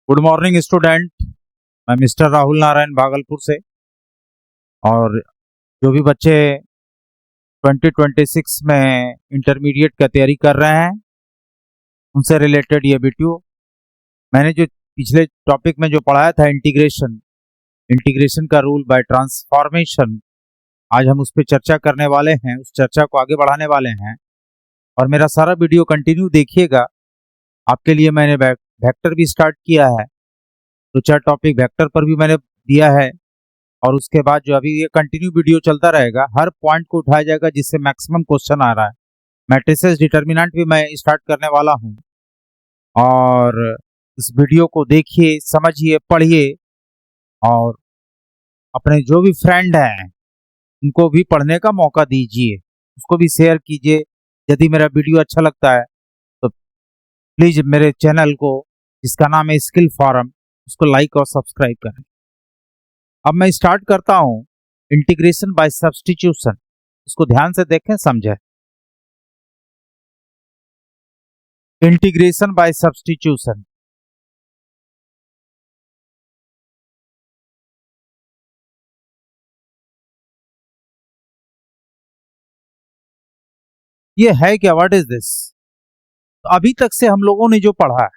Good morning student. मैं mister Rahul Narayan Bhagalpur से। और जो भी बच्चे 2026 में इंटरमीडिएट का तैयारी कर रहे हैं उनसे रिलेटेड ये वीडियो मैंने जो पिछले टॉपिक में जो पढ़ाया था इंटीग्रेशन का रूल बाय ट्रांसफॉर्मेशन, आज हम उस पर चर्चा करने वाले हैं, उस चर्चा को आगे बढ़ाने वाले हैं। और मेरा सारा वीडियो कंटिन्यू देखिएगा। आपके लिए मैंने वेक्टर भी स्टार्ट किया है, तो 4 टॉपिक वेक्टर पर भी मैंने दिया है। और उसके बाद जो अभी ये कंटिन्यू वीडियो चलता रहेगा, हर पॉइंट को उठाया जाएगा जिससे मैक्सिमम क्वेश्चन आ रहा है। मैट्रिसेस डिटर्मिनेंट भी मैं स्टार्ट करने वाला हूं। और इस वीडियो को देखिए, समझिए, पढ़िए और अपने जो भी फ्रेंड हैं उनको भी पढ़ने का मौका दीजिए, उसको भी शेयर कीजिए। यदि मेरा वीडियो अच्छा लगता है तो प्लीज मेरे चैनल को, जिसका नाम है स्किल फॉरम, उसको लाइक और सब्सक्राइब करें। अब मैं स्टार्ट करता हूं इंटीग्रेशन बाय सब्स्टिट्यूशन। इसको ध्यान से देखें, समझें। इंटीग्रेशन बाय सब्स्टिट्यूशन, ये है क्या? What is this? तो अभी तक से हम लोगों ने जो पढ़ा है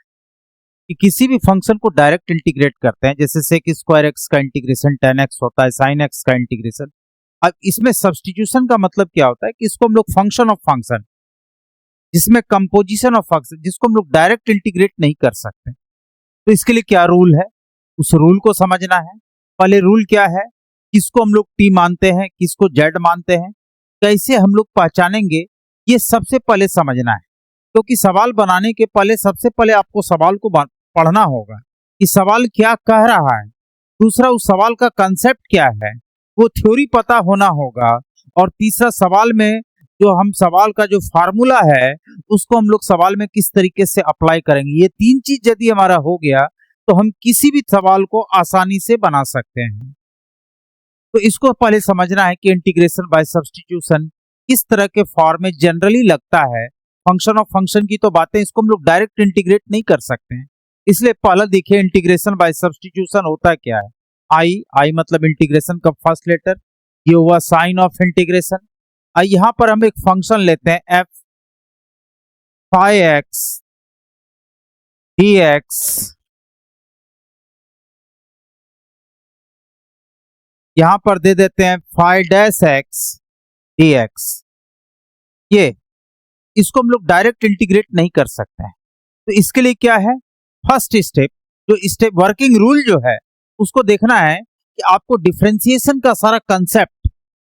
कि किसी भी फंक्शन को डायरेक्ट इंटीग्रेट करते हैं, जैसे sec स्क्वायर एक्स का इंटीग्रेशन tan x होता है, sin x का इंटीग्रेशन। अब इसमें सब्स्टिट्यूशन का मतलब क्या होता है कि इसको हम लोग फंक्शन ऑफ फंक्शन, जिसमें कंपोजिशन ऑफ फंक्शन, जिसको हम लोग डायरेक्ट इंटीग्रेट नहीं कर सकते। तो इसके लिए क्या रूल है, उस रूल को समझना है। पहले रूल क्या है, किसको हम लोग t मानते हैं, किसको z मानते हैं, कैसे हम लोग पहचानेंगे, ये सबसे पहले समझना है। क्योंकि सवाल बनाने के पहले सबसे पहले आपको सवाल को पढ़ना होगा कि सवाल क्या कह रहा है। दूसरा, उस सवाल का कंसेप्ट क्या है, वो थ्योरी पता होना होगा। और तीसरा, सवाल में जो हम सवाल का जो फार्मूला है उसको हम लोग सवाल में किस तरीके से अप्लाई करेंगे। ये 3 चीज यदि हमारा हो गया तो हम किसी भी सवाल को आसानी से बना सकते हैं। तो इसको पहले समझना है कि इंटीग्रेशन बाय सब्स्टिट्यूशन किस तरह के फॉर्म में जनरली लगता है। फंक्शन ऑफ फंक्शन की तो बातें, इसको हम लोग डायरेक्ट इंटीग्रेट नहीं कर सकते हैं। इसलिए पहले देखिए इंटीग्रेशन बाय सब्स्टिट्यूशन होता क्या है। आई मतलब इंटीग्रेशन का फर्स्ट लेटर, ये हुआ साइन ऑफ इंटीग्रेशन। यहां पर हम एक फंक्शन लेते हैं F phi X D X, यहां पर दे देते हैं phi dash X D X. ये इसको हम लोग डायरेक्ट इंटीग्रेट नहीं कर सकते हैं। तो इसके लिए क्या है, फर्स्ट स्टेप, जो स्टेप वर्किंग रूल जो है उसको देखना है कि आपको डिफरेंशिएशन का सारा कंसेप्ट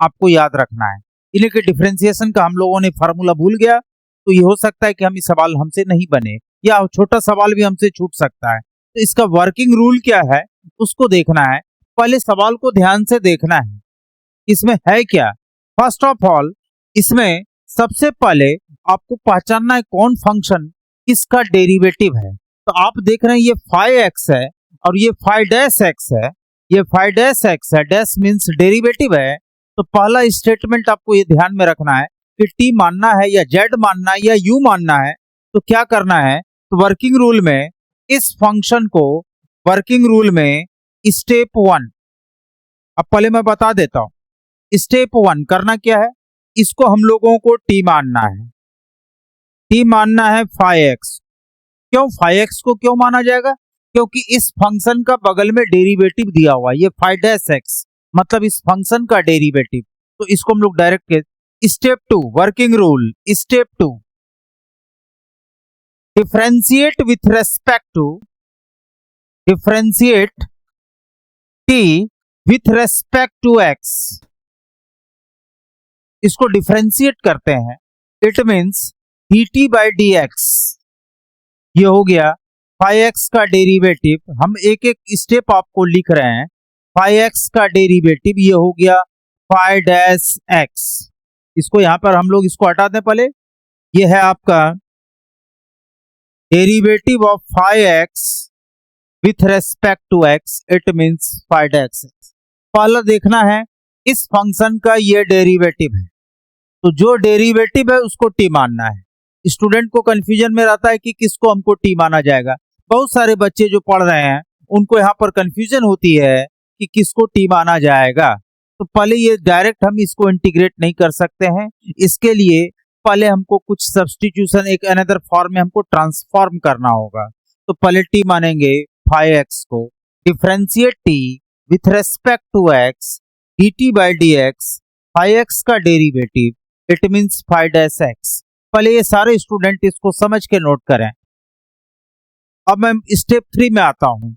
आपको याद रखना है। इन्हें के डिफरेंशिएशन का हम लोगों ने फार्मूला भूल गया तो ये हो सकता है कि हम ये सवाल हमसे नहीं बने, या छोटा सवाल भी हमसे छूट सकता है। तो इसका वर्किंग रूल क्या है उसको देखना है। पहले सवाल को ध्यान से देखना है, इसमें है क्या। फर्स्ट ऑफ ऑल, इसमें सबसे पहले आपको पहचानना है कौन फंक्शन किसका डेरिवेटिव है। तो आप देख रहे हैं ये फाई एक्स है और ये फाई डैश एक्स है, ये फाई डैश एक्स है, डैश मींस डेरिवेटिव है। तो पहला स्टेटमेंट आपको ये ध्यान में रखना है कि t मानना है या z मानना है या u मानना है। तो क्या करना है, तो वर्किंग रूल में इस फंक्शन को, वर्किंग रूल में स्टेप 1, अब पहले मैं बता देता हूं। स्टेप 1 करना क्या है, इसको हम लोगों को t मानना है। t मानना है फाई एक्स। क्यों फाई एक्स को क्यों माना जाएगा, क्योंकि इस फंक्शन का बगल में डेरिवेटिव दिया हुआ है, ये फाई डैश एक्स मतलब इस फंक्शन का डेरिवेटिव। तो इसको हम लोग direct step 2 working rule, step 2 differentiate with respect to, differentiate t with respect to x। इसको डिफरेंशिएट करते हैं, it means dt by dx। ये हो गया फाई एक्स का डेरिवेटिव। हम एक एक स्टेप आपको लिख रहे हैं। फाई एक्स का डेरिवेटिव ये हो गया फाई डैश एक्स। इसको यहां पर हम लोग इसको हटा दें पहले। ये है आपका derivative of phi X with respect to X, it means phi dash X. पहला देखना है इस फंक्शन का ये डेरिवेटिव है, तो जो डेरिवेटिव है उसको t मानना है। स्टूडेंट को कंफ्यूजन में रहता है कि किसको हमको t माना जाएगा। बहुत सारे बच्चे जो पढ़ रहे हैं उनको यहाँ पर कंफ्यूजन होती है कि किसको टी माना जाएगा। तो पहले ये डायरेक्ट हम इसको इंटीग्रेट नहीं कर सकते हैं, इसके लिए पहले हमको कुछ सब्स्टिट्यूशन एक अनदर फॉर्म में हमको ट्रांसफॉर्म करना होगा। तो पहले टी मानेंगे 5x को, differentiate T with respect to x, dt by dx, 5x का डेरिवेटिव इट मींस 5-x। पहले ये सारे स्टूडेंट इसको समझ के नोट करें। अब मैं स्टेप 3 में आता हूं।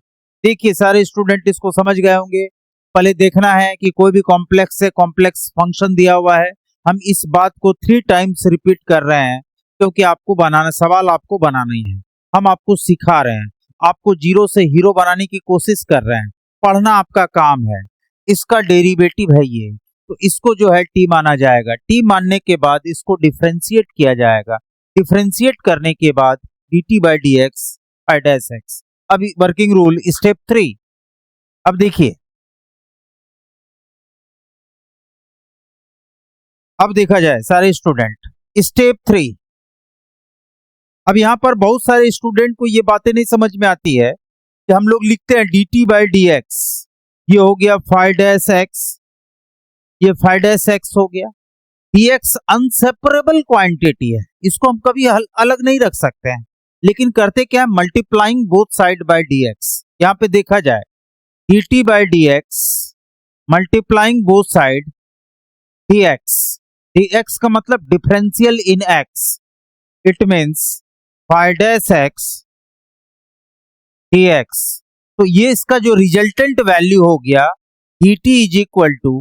देखिए सारे स्टूडेंट इसको समझ गए होंगे। पहले देखना है कि कोई भी कॉम्प्लेक्स से कॉम्प्लेक्स फंक्शन दिया हुआ है, हम इस बात को 3 टाइम्स रिपीट कर रहे हैं क्योंकि आपको बनाना, सवाल आपको बनाना ही है, हम आपको सिखा रहे हैं, आपको जीरो से हीरो बनाने की कोशिश कर रहे हैं, पढ़ना आपका काम है। इसका डेरिवेटिव है ये, तो इसको जो है टी माना जाएगा। टी मानने के बाद इसको डिफरेंशिएट किया जाएगा, डिफरेंशिएट करने के बाद dt बाई dx 5-x। अभी वर्किंग रूल स्टेप 3। अब देखिए, अब देखा जाए सारे स्टूडेंट स्टेप 3। अब यहां पर बहुत सारे स्टूडेंट को ये बातें नहीं समझ में आती है कि हम लोग लिखते हैं dt बाई dx, ये हो गया 5-x, ये 5-x हो गया। dx अनसेपरेबल क्वांटिटी है, इसको हम कभी अलग नहीं रख सकते हैं, लेकिन करते क्या है, multiplying both side by dx। यहां पे देखा जाए dt by dx multiplying both side dx, dx का मतलब differential in x, it means 5-x dx। तो ये इसका जो रिजल्टेंट वैल्यू हो गया dt is equal to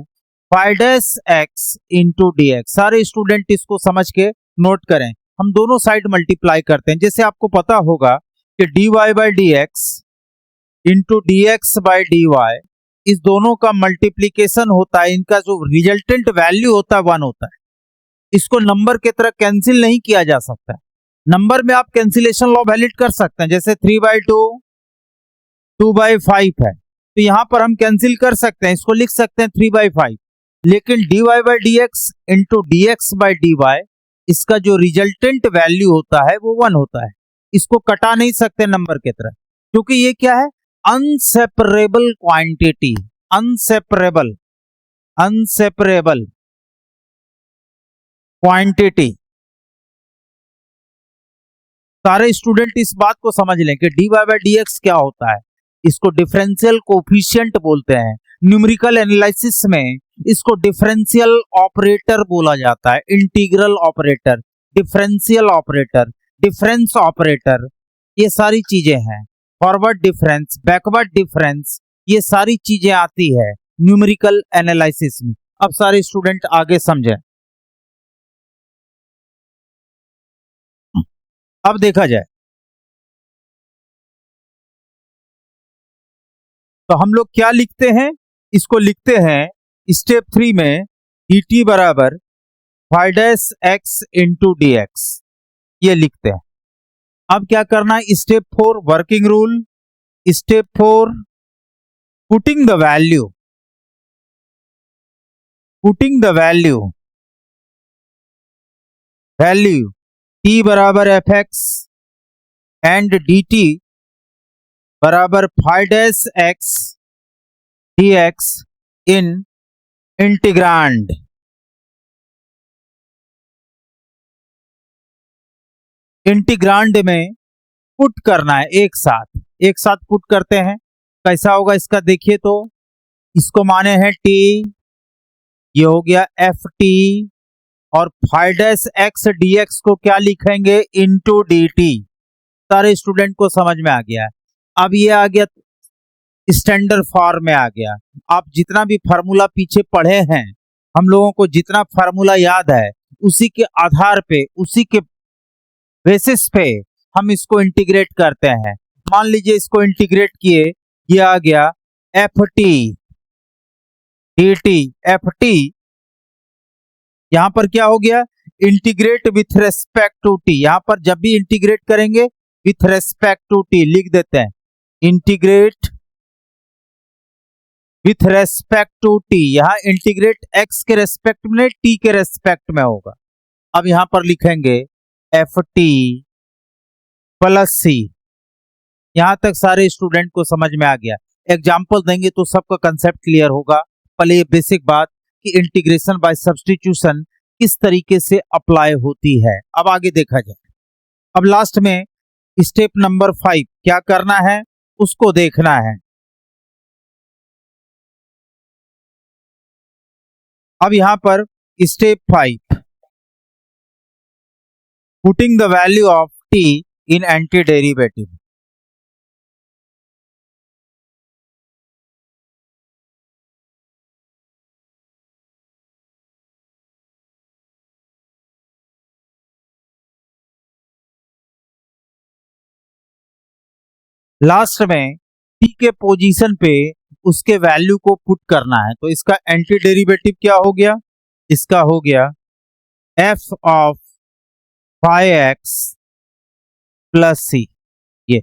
5-x into dx। सारे स्टूडेंट इसको समझ के नोट करें। हम दोनों साइड मल्टीप्लाई करते हैं, जैसे आपको पता होगा कि dy by dx into dx by dy, इस दोनों का मल्टीप्लीकेशन होता है, इनका जो रिजल्टेंट वैल्यू होता है 1 होता है। इसको नंबर की तरह कैंसिल नहीं किया जा सकता। नंबर में आप कैंसिलेशन लॉ वैलिड कर सकते हैं, जैसे 3/2 2/5 है, तो यहां पर हम कैंसिल कर सकते हैं, इसको लिख सकते हैं 3/5। लेकिन dy by dx into dx by dy, इसका जो रिजल्टेंट वैल्यू होता है वो 1 होता है। इसको कटा नहीं सकते नंबर की तरह, क्योंकि ये क्या है, अनसेपरेबल क्वांटिटी, अनसेपरेबल क्वांटिटी। सारे स्टूडेंट इस बात को समझ लें कि dy बाई dx क्या होता है, इसको डिफरेंशियल कोफिशिएंट बोलते हैं। न्यूमेरिकल एनालिसिस में इसको डिफरेंशियल ऑपरेटर बोला जाता है, integral operator, differential operator, difference operator, ये सारी चीजें हैं। फॉरवर्ड डिफरेंस, बैकवर्ड डिफरेंस, ये सारी चीजें आती है न्यूमेरिकल एनालिसिस में। अब सारे स्टूडेंट आगे समझें। अब देखा जाए तो हम लोग क्या लिखते हैं, इसको लिखते हैं स्टेप 3 में dt बराबर 5-x इंटू dx, ये लिखते हैं। अब क्या करना है, step 4 working rule. Step 4 putting the value t बराबर fx एंड dt बराबर 5-x dx इन इंटीग्रांड। इंटीग्रांड में पुट करना है, एक साथ पुट करते हैं। कैसा होगा इसका देखिए, तो इसको माने हैं t, ये हो गया ft, और 5-x dx को क्या लिखेंगे, इंटू dt। सारे स्टूडेंट को समझ में आ गया है। अब ये आ गया स्टैंडर्ड फॉर्म में आ गया। आप जितना भी फार्मूला पीछे पढ़े हैं, हम लोगों को जितना फार्मूला याद है, उसी के आधार पे, उसी के बेसिस पे हम इसको इंटीग्रेट करते हैं। मान लीजिए इसको इंटीग्रेट किए, ये आ गया ft dt। ft यहां पर क्या हो गया, integrate with respect to t। यहां पर जब भी इंटीग्रेट करेंगे विथ रेस्पेक्ट टू t लिख देते हैं, integrate with respect to t। यहां इंटीग्रेट x के रेस्पेक्ट में, t के रेस्पेक्ट में होगा। अब यहां पर लिखेंगे ft प्लस c यहां तक सारे स्टूडेंट को समझ में आ गया। एग्जाम्पल देंगे तो सबका कंसेप्ट क्लियर होगा। पहले ये बेसिक बात कि इंटीग्रेशन बाय सब्स्टिट्यूशन किस तरीके से अप्लाई होती है, अब आगे देखा जाए। अब लास्ट में स्टेप नंबर 5 क्या करना है उसको देखना है। अब यहां पर step 5, putting the value of T in anti derivative. Last में टी के पोजीशन पे उसके वैल्यू को पुट करना है। तो इसका एंटी डेरिवेटिव क्या हो गया, इसका हो गया एफ ऑफ 5x प्लस सी। ये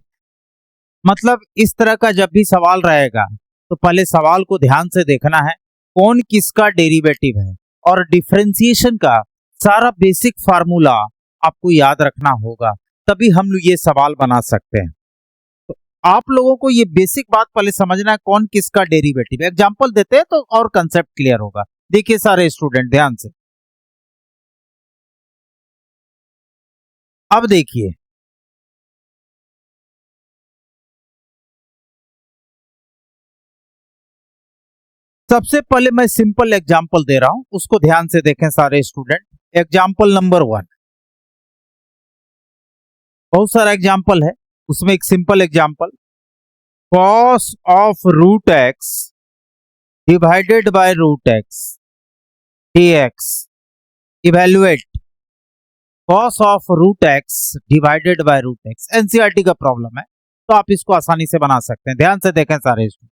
मतलब इस तरह का जब भी सवाल रहेगा तो पहले सवाल को ध्यान से देखना है कौन किसका डेरिवेटिव है, और डिफरेंशिएशन का सारा बेसिक फार्मूला आपको याद रखना होगा, तभी हम लोग ये सवाल बना सकते हैं। तो आप लोगों को ये बेसिक बात पहले समझना है कौन किसका डेरिवेटिव है। एग्जांपल देते हैं तो और कंसेप्ट क्लियर होगा। देखिए सारे स्टूडेंट ध्यान से, अब देखिए सबसे पहले मैं सिंपल एग्जांपल दे रहा हूं, उसको ध्यान से देखें सारे स्टूडेंट। एग्जांपल नंबर 1, बहुत सारा एग्जांपल है उसमें एक simple example, cos of root X divided by root X dx। Evaluate cos of root X divided by root X. NCERT का प्रॉब्लम है तो आप इसको आसानी से बना सकते हैं। ध्यान से देखें सारे स्टूडेंट,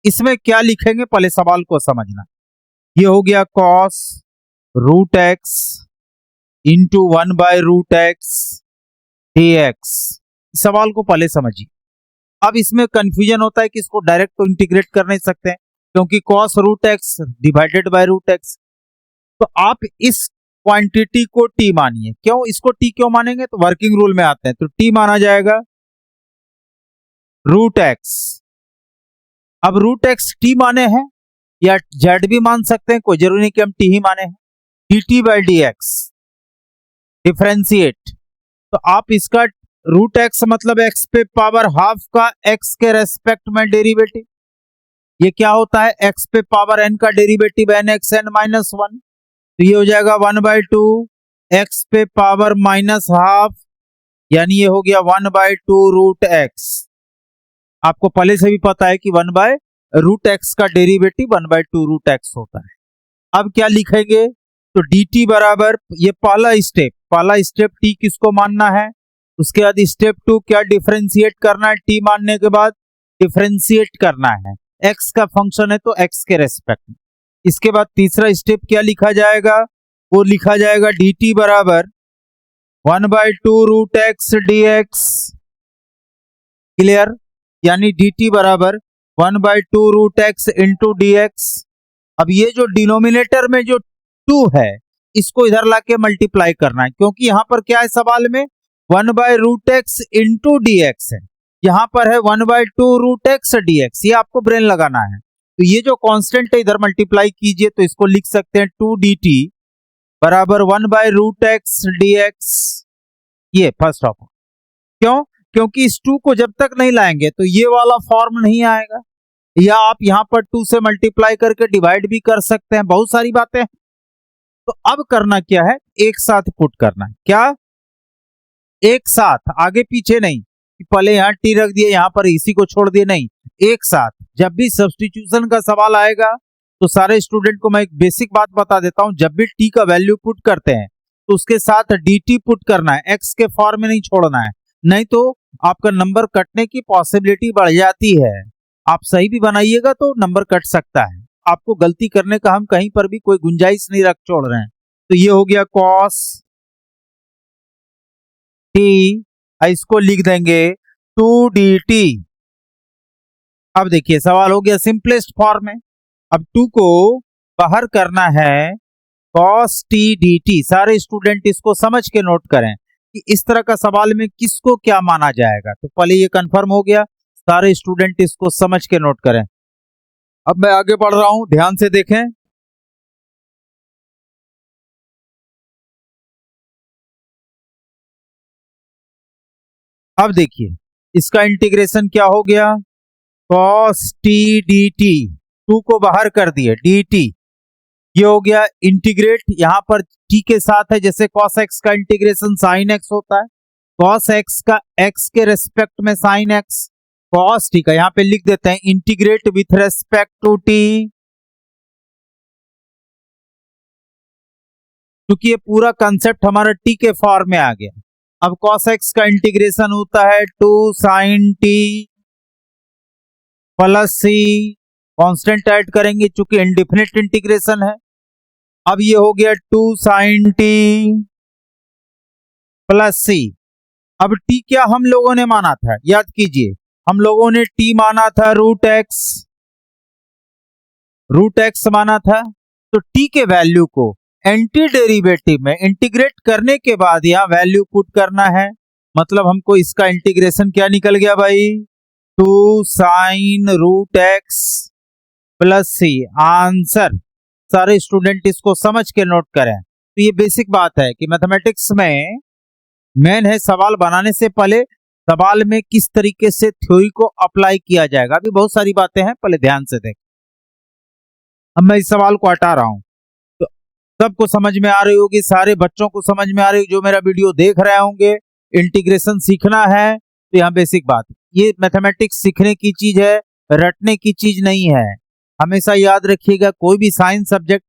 इसमें क्या लिखेंगे पहले सवाल को समझना। ये हो गया cos root X into 1 by root X dx। सवाल को पहले समझिए। अब इसमें कंफ्यूजन होता है कि इसको डायरेक्ट तो इंटीग्रेट कर नहीं सकते हैं क्योंकि cos root X divided by root X. तो आप इस क्वांटिटी को टी मानिए। क्यों इसको टी क्यों मानेंगे, तो वर्किंग रूल में आते हैं तो टी माना जाएगा रूट एक्स। अब रूट एक्स टी माने हैं या जेड भी मान सकते हैं, कोई जरूरी नहीं कि हम टी ही माने हैं। D T by D X differentiate, तो आप इसका रूट एक्स मतलब एक्स पे पावर हाफ का एक्स के रेस्पेक्ट में डेरिवेटिव। ये क्या होता है, एक्स पे पावर एन का derivative N X N minus 1। तो ये हो जाएगा 1/2 एक्स पे पावर माइनस हाफ, यानी ये हो गया 1/2 रूट एक्स। आपको पहले से भी पता है कि 1/रूट एक्स का डेरिवेटिव 1/2 रूट एक्स होता है। अब क्या लिखेंगे, तो dt बराबर, ये पहला स्टेप t किसको मानना है, उसके बाद स्टेप 2 क्या डिफरेंशिएट करना है, t मानने के बाद डिफरेंशिएट करना है, x का फंक्शन है तो x के रेस्पेक्ट में। इसके बाद तीसरा स्टेप क्या लिखा जाएगा, वो लिखा जाएगा dt बराबर 1/2 रूट एक्स dx। क्लियर, यानी dt बराबर 1/2 रूट एक्स इंटू dx। अब ये जो डिनोमिनेटर में जो 2 है इसको इधर लाके मल्टीप्लाई करना है, क्योंकि यहां पर क्या है सवाल में 1/रूट एक्स इंटू dx है, यहां पर है 1/2 रूट एक्स dx। ये आपको ब्रेन लगाना है। तो ये जो कांस्टेंट है इधर मल्टीप्लाई कीजिए तो इसको लिख सकते हैं 2 dt बराबर 1/रूट एक्स dx। ये फर्स्ट ऑफ, क्यों, क्योंकि इस 2 को जब तक नहीं लाएंगे तो ये वाला फॉर्म नहीं आएगा, या आप यहां पर 2 से मल्टीप्लाई करके डिवाइड भी कर सकते हैं, बहुत सारी बातें हैं। तो अब करना क्या है, एक साथ पुट करना है। क्या, एक साथ, आगे पीछे नहीं कि पहले यहां टी रख दिए यहां पर इसी को छोड़ दिए, नहीं, एक साथ। जब भी सब्स्टिट्यूशन का सवाल आएगा तो सारे स्टूडेंट को मैं एक बेसिक बात बता देता हूं, जब भी टी का वैल्यू पुट करते हैं तो उसके साथ dt पुट करना है, x के फॉर्म में नहीं छोड़ना है, नहीं तो आपका नंबर कटने की पॉसिबिलिटी बढ़ जाती है। आप सही भी बनाइएगा तो नंबर कट सकता है, आपको गलती करने का हम कहीं पर भी कोई गुंजाइश नहीं रख छोड़ रहे हैं। तो ये हो गया cos t, इसको लिख देंगे 2dt। अब देखिए सवाल हो गया सिंपलेस्ट फॉर्म में। अब 2 को बाहर करना है cos t dt। सारे स्टूडेंट इसको समझ के नोट करें, कि इस तरह का सवाल में किसको क्या माना जाएगा। तो पहले ये कंफर्म हो गया, सारे स्टूडेंट इसको समझ के नोट करें। अब मैं आगे बढ़ रहा हूं, ध्यान से देखें। अब देखिए इसका इंटीग्रेशन क्या हो गया, cos t dt, 2 को बाहर कर दिए, dt ये हो गया इंटीग्रेट, यहां पर t के साथ है, जैसे cos x का इंटीग्रेशन sin x होता है, cos x का x के रेस्पेक्ट में sin x, cos t का यहां पे लिख देते हैं integrate with respect to t, क्योंकि ये पूरा कंसेप्ट हमारा t के फॉर्म में आ गया। अब cos x का इंटीग्रेशन होता है 2 sin t plus c, constant add करेंगे चूंकि इंडेफिनिट इंटीग्रेशन है। अब ये हो गया 2 sin t प्लस c। अब t क्या हम लोगों ने माना था, याद कीजिए, हम लोगों ने t माना था रूट एक्स माना था। तो t के वैल्यू को एंटी डेरिवेटिव में इंटीग्रेट करने के बाद यहां वैल्यू पुट करना है, मतलब हमको इसका इंटीग्रेशन क्या निकल गया भाई, 2 sin रूट एक्स प्लस सी। आंसर, सारे स्टूडेंट इसको समझ के नोट करें। तो ये बेसिक बात है कि मैथमेटिक्स में मेन है सवाल बनाने से पहले सवाल में किस तरीके से थ्योरी को अप्लाई किया जाएगा। अभी बहुत सारी बातें हैं, पहले ध्यान से देखें। अब मैं इस सवाल को हटा रहा हूं, तो सबको समझ में आ रही होगी, सारे बच्चों को समझ में आ रही, जो मेरा वीडियो देख रहे होंगे। इंटीग्रेशन सीखना है तो यहाँ बेसिक बात, ये मैथमेटिक्स सीखने की चीज है, रटने की चीज नहीं है। हमेशा याद रखिएगा, कोई भी साइंस सब्जेक्ट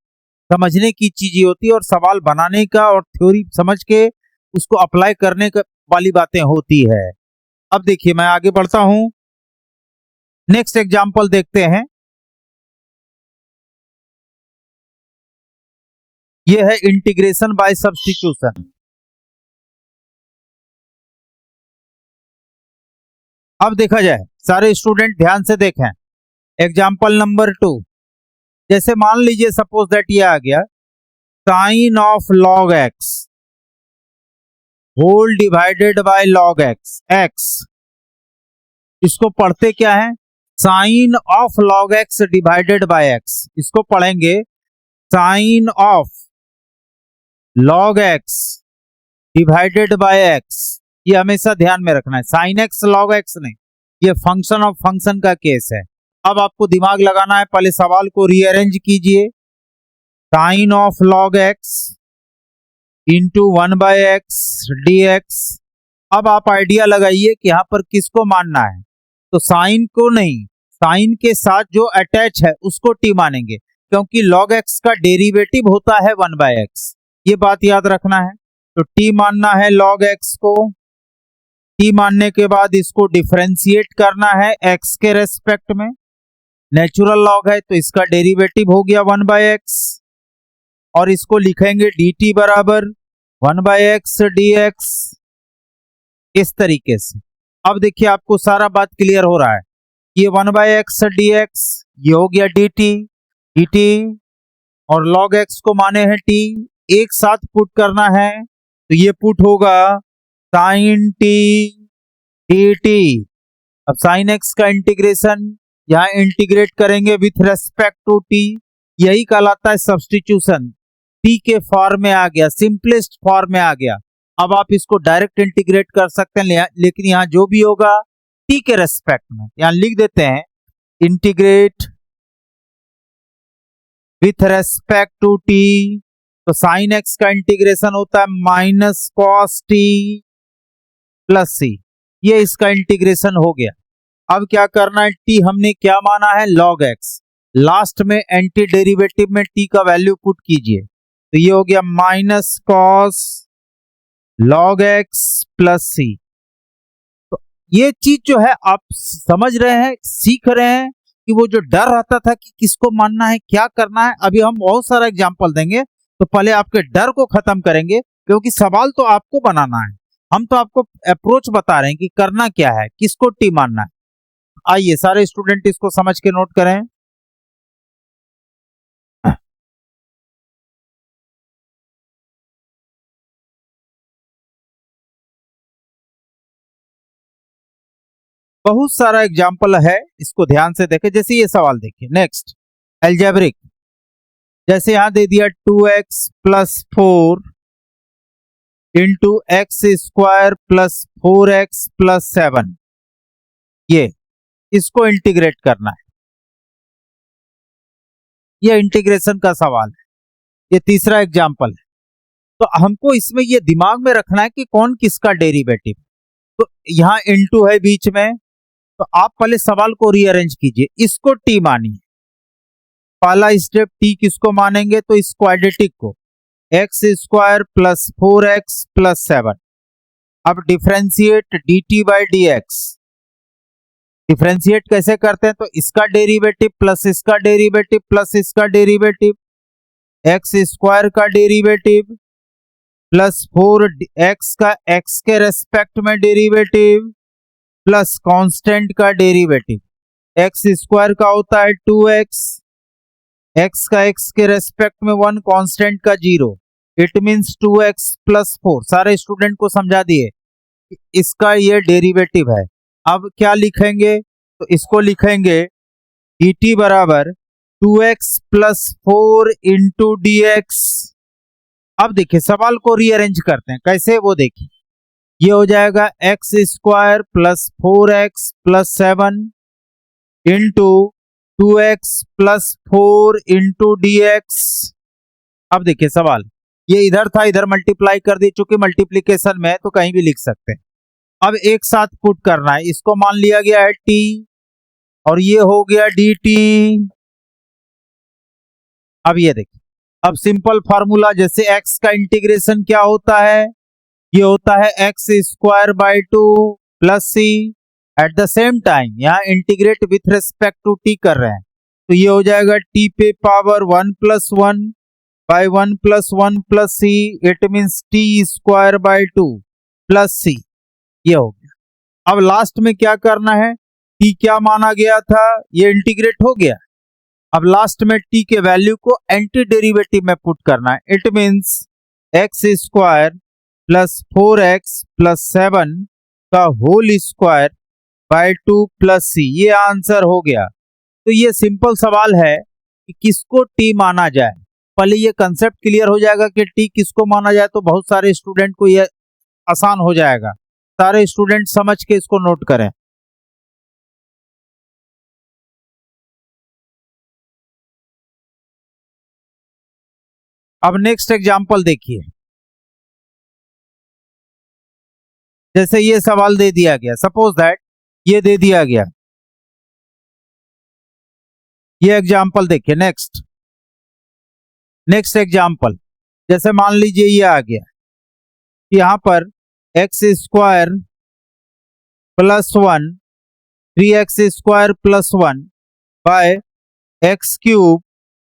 समझने की चीज ही होती है और सवाल बनाने का और थ्योरी समझ के उसको अप्लाई करने वाली बातें होती है। अब देखिए मैं आगे बढ़ता हूं, नेक्स्ट एग्जांपल देखते हैं। यह है इंटीग्रेशन बाय सब्स्टिट्यूशन। अब देखा जाए, सारे स्टूडेंट ध्यान से देखें, एग्जांपल नंबर 2। जैसे मान लीजिए सपोज दैट ये आ गया sine of log X whole divided by log X, X इसको पढ़ते क्या है, sine of log X divided by X, इसको पढ़ेंगे sine of log X divided by X. ये हमेशा ध्यान में रखना है, साइन एक्स लॉग एक्स नहीं, ये फंक्शन ऑफ फंक्शन का केस है। अब आपको दिमाग लगाना है, पहले सवाल को रीअरेंज कीजिए, sine of log X into 1/x dx। अब आप आइडिया लगाइए कि यहां पर किसको मानना है, तो साइन को नहीं, साइन के साथ जो अटैच है उसको टी मानेंगे, क्योंकि log x का डेरिवेटिव होता है 1/x, ये बात याद रखना है। तो टी मानना है log x को, टी मानने के बाद इसको डिफरेंशिएट करना है x के रेस्पेक्ट में, नेचुरल लॉग है तो इसका डेरिवेटिव हो गया 1/x, और इसको लिखेंगे dt बराबर 1/x dx, इस तरीके से। अब देखिए आपको सारा बात क्लियर हो रहा है, ये 1/x dx, ये हो गया dt और log x को माने हैं t, एक साथ पुट करना है तो ये पुट होगा sin t dt। अब sin x का इंटीग्रेशन यहां इंटीग्रेट करेंगे विथ रेस्पेक्ट टू t, यही कहलाता है सब्स्टिट्यूशन। t के फॉर्म में आ गया, सिंपलेस्ट फॉर्म में आ गया। अब आप इसको डायरेक्ट इंटीग्रेट कर सकते हैं, लेकिन यहां जो भी होगा t के रेस्पेक्ट में, यहां लिख देते हैं integrate with respect to t। तो साइन x का इंटीग्रेशन होता है minus cos t plus c, ये इसका इंटीग्रेशन हो गया। अब क्या करना है, t हमने क्या माना है log x, लास्ट में एंटी डेरिवेटिव में t का वैल्यू पुट कीजिए, तो ये हो गया minus cos log x plus c। तो ये चीज जो है आप समझ रहे हैं, सीख रहे हैं, कि वो जो डर रहता था कि किसको मानना है क्या करना है, अभी हम बहुत सारा एग्जांपल देंगे, तो पहले आपके डर को खत्म करेंगे, क्योंकि सवाल तो आपको बनाना है, हम तो आपको अप्रोच बता रहे हैं कि करना क्या है, किसको टी मानना है। आइए सारे स्टूडेंट इसको समझ के नोट करें। बहुत सारा एग्जाम्पल है, इसको ध्यान से देखें। जैसे ये सवाल देखिए, नेक्स्ट एल्जेब्रिक। जैसे यहां दे दिया 2x plus 4 into x square plus 4x plus 7, ये इसको इंटीग्रेट करना है। ये इंटीग्रेशन का सवाल है, ये तीसरा एग्जाम्पल है। तो हमको इसमें ये दिमाग में रखना है कि कौन किसका डेरिवेटिव। तो यहां इनटू है बीच में, तो आप पहले सवाल को रीअरेंज कीजिए, इसको टी मानिए। पहला स्टेप टी किसको मानेंगे, तो इस क्वाड्रेटिक को x square plus 4x plus 7। अब differentiate dt by dx। Differentiate कैसे करते हैं, तो इसका डेरिवेटिव प्लस इसका डेरिवेटिव प्लस इसका डेरिवेटिव, एक्स स्क्वायर का डेरिवेटिव प्लस 4x का x के रेस्पेक्ट में डेरिवेटिव प्लस कांस्टेंट का डेरिवेटिव। एक्स स्क्वायर का होता है 2x, x का x के रेस्पेक्ट में 1, कांस्टेंट का 0, इट मींस 2x प्लस 4। सारे स्टूडेंट को समझा दिए, इसका ये डेरिवेटिव है। अब क्या लिखेंगे, तो इसको लिखेंगे dt बराबर 2x प्लस 4 इंटू dx। अब देखिए सवाल को रीअरेंज करते हैं, कैसे वो देखिए। ये हो जाएगा x square plus 4x plus 7 into 2x plus 4 into dx। अब देखिए सवाल ये इधर था, इधर मल्टीप्लाई कर दिए, चूंकि मल्टीप्लीकेशन में है तो कहीं भी लिख सकते हैं। अब एक साथ पुट करना है, इसको मान लिया गया है t और ये हो गया dt। अब ये देखिए, अब सिंपल फार्मूला, जैसे x का इंटीग्रेशन क्या होता है, ये होता है x square by 2 plus C. At the same time यहाँ integrate with respect to T कर रहे हैं, तो ये हो जाएगा टी पे power 1 plus 1 by 1 plus 1 plus C, it means T square by 2 plus सी। ये हो गया। अब लास्ट में क्या करना है, टी क्या माना गया था, ये इंटीग्रेट हो गया। अब लास्ट में टी के वैल्यू को एंटी डेरिवेटिव में पुट करना है, it means x square plus 4x plus 7 का होल स्क्वायर बाय 2 प्लस सी। ये आंसर हो गया। तो ये सिंपल सवाल है कि किसको टी माना जाए। पहले ये कंसेप्ट क्लियर हो जाएगा कि टी किसको माना जाए, तो बहुत सारे स्टूडेंट को ये आसान हो जाएगा। सारे स्टूडेंट समझ के इसको नोट करें। अब नेक्स्ट एग्जांपल देखिए। जैसे ये सवाल दे दिया गया, सपोज दैट ये दे दिया गया, ये एग्जांपल देखिए। नेक्स्ट एग्जांपल, जैसे मान लीजिए ये आ गया, यहां पर X square plus 1 3x square plus 1 by x cube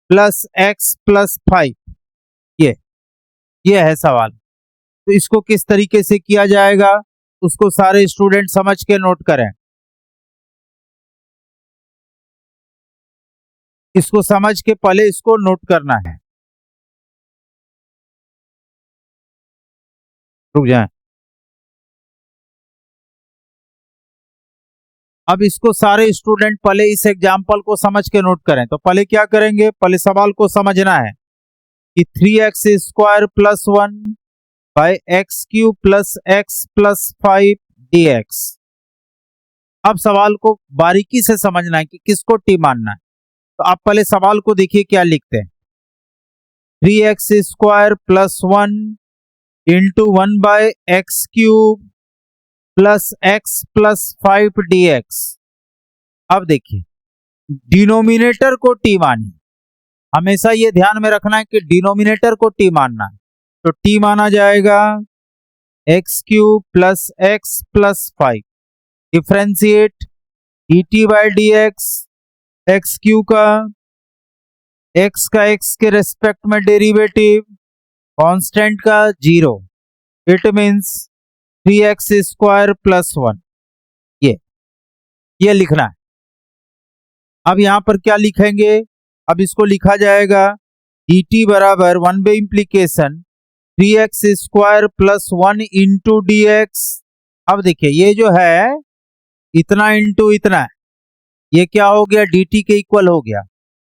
plus x plus 5। ये है सवाल। तो इसको किस तरीके से किया जाएगा, उसको सारे स्टूडेंट समझ के नोट करें। इसको समझ के पहले इसको नोट करना है। रुक जाएं। अब इसको सारे स्टूडेंट पहले इस एग्जाम्पल को समझ के नोट करें। तो पहले क्या करेंगे, पहले सवाल को समझना है कि 3x square plus 1 by x cube plus x plus 5 dx। अब सवाल को बारीकी से समझना है कि किसको टी मानना है। तो आप पहले सवाल को देखिए क्या लिखते हैं, 3x square plus 1 into 1 by x cube plus x plus 5 dx। अब देखिए डिनोमिनेटर को टी मानिए। हमेशा ये ध्यान में रखना है कि डिनोमिनेटर को टी मानना है। तो टी माना जाएगा x cube plus x plus 5, differentiate dt by dx, x cube का x के रेस्पेक्ट में डेरिवेटिव, कांस्टेंट का 0, it means 3x square plus 1। ये लिखना है। अब यहां पर क्या लिखेंगे, अब इसको लिखा जाएगा dt बराबर 1 by implication 3x square plus 1 into dx। अब देखिए ये जो है इतना इंटू इतना, ये क्या हो गया, dt के इक्वल हो गया,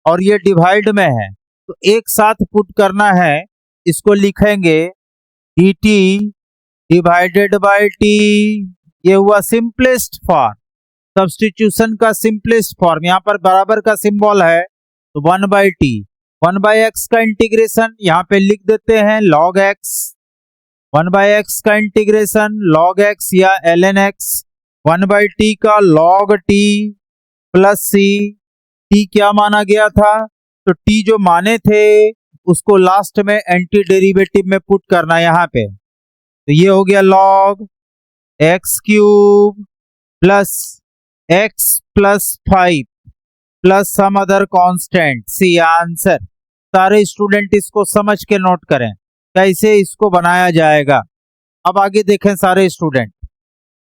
और ये डिवाइड में है तो एक साथ पुट करना है, इसको लिखेंगे dt डिवाइडेड बाय t। ये हुआ सिंपलेस्ट फॉर्म, सब्स्टिट्यूशन का सिंपलेस्ट फॉर्म। यहाँ पर बराबर का सिंबल है तो 1/t, 1/x का इंटीग्रेशन यहाँ पे लिख देते हैं log x, 1/x का इंटीग्रेशन log x या ln x, 1/t का log t plus c। t क्या माना गया था, तो t जो माने थे उसको लास्ट में एंटी डेरिवेटिव में पुट करना यहाँ पे, तो ये हो गया log x cube plus x plus 5 plus some other constant c answer. सारे स्टूडेंट इसको समझ के नोट करें कैसे इसको बनाया जाएगा। अब आगे देखें सारे स्टूडेंट,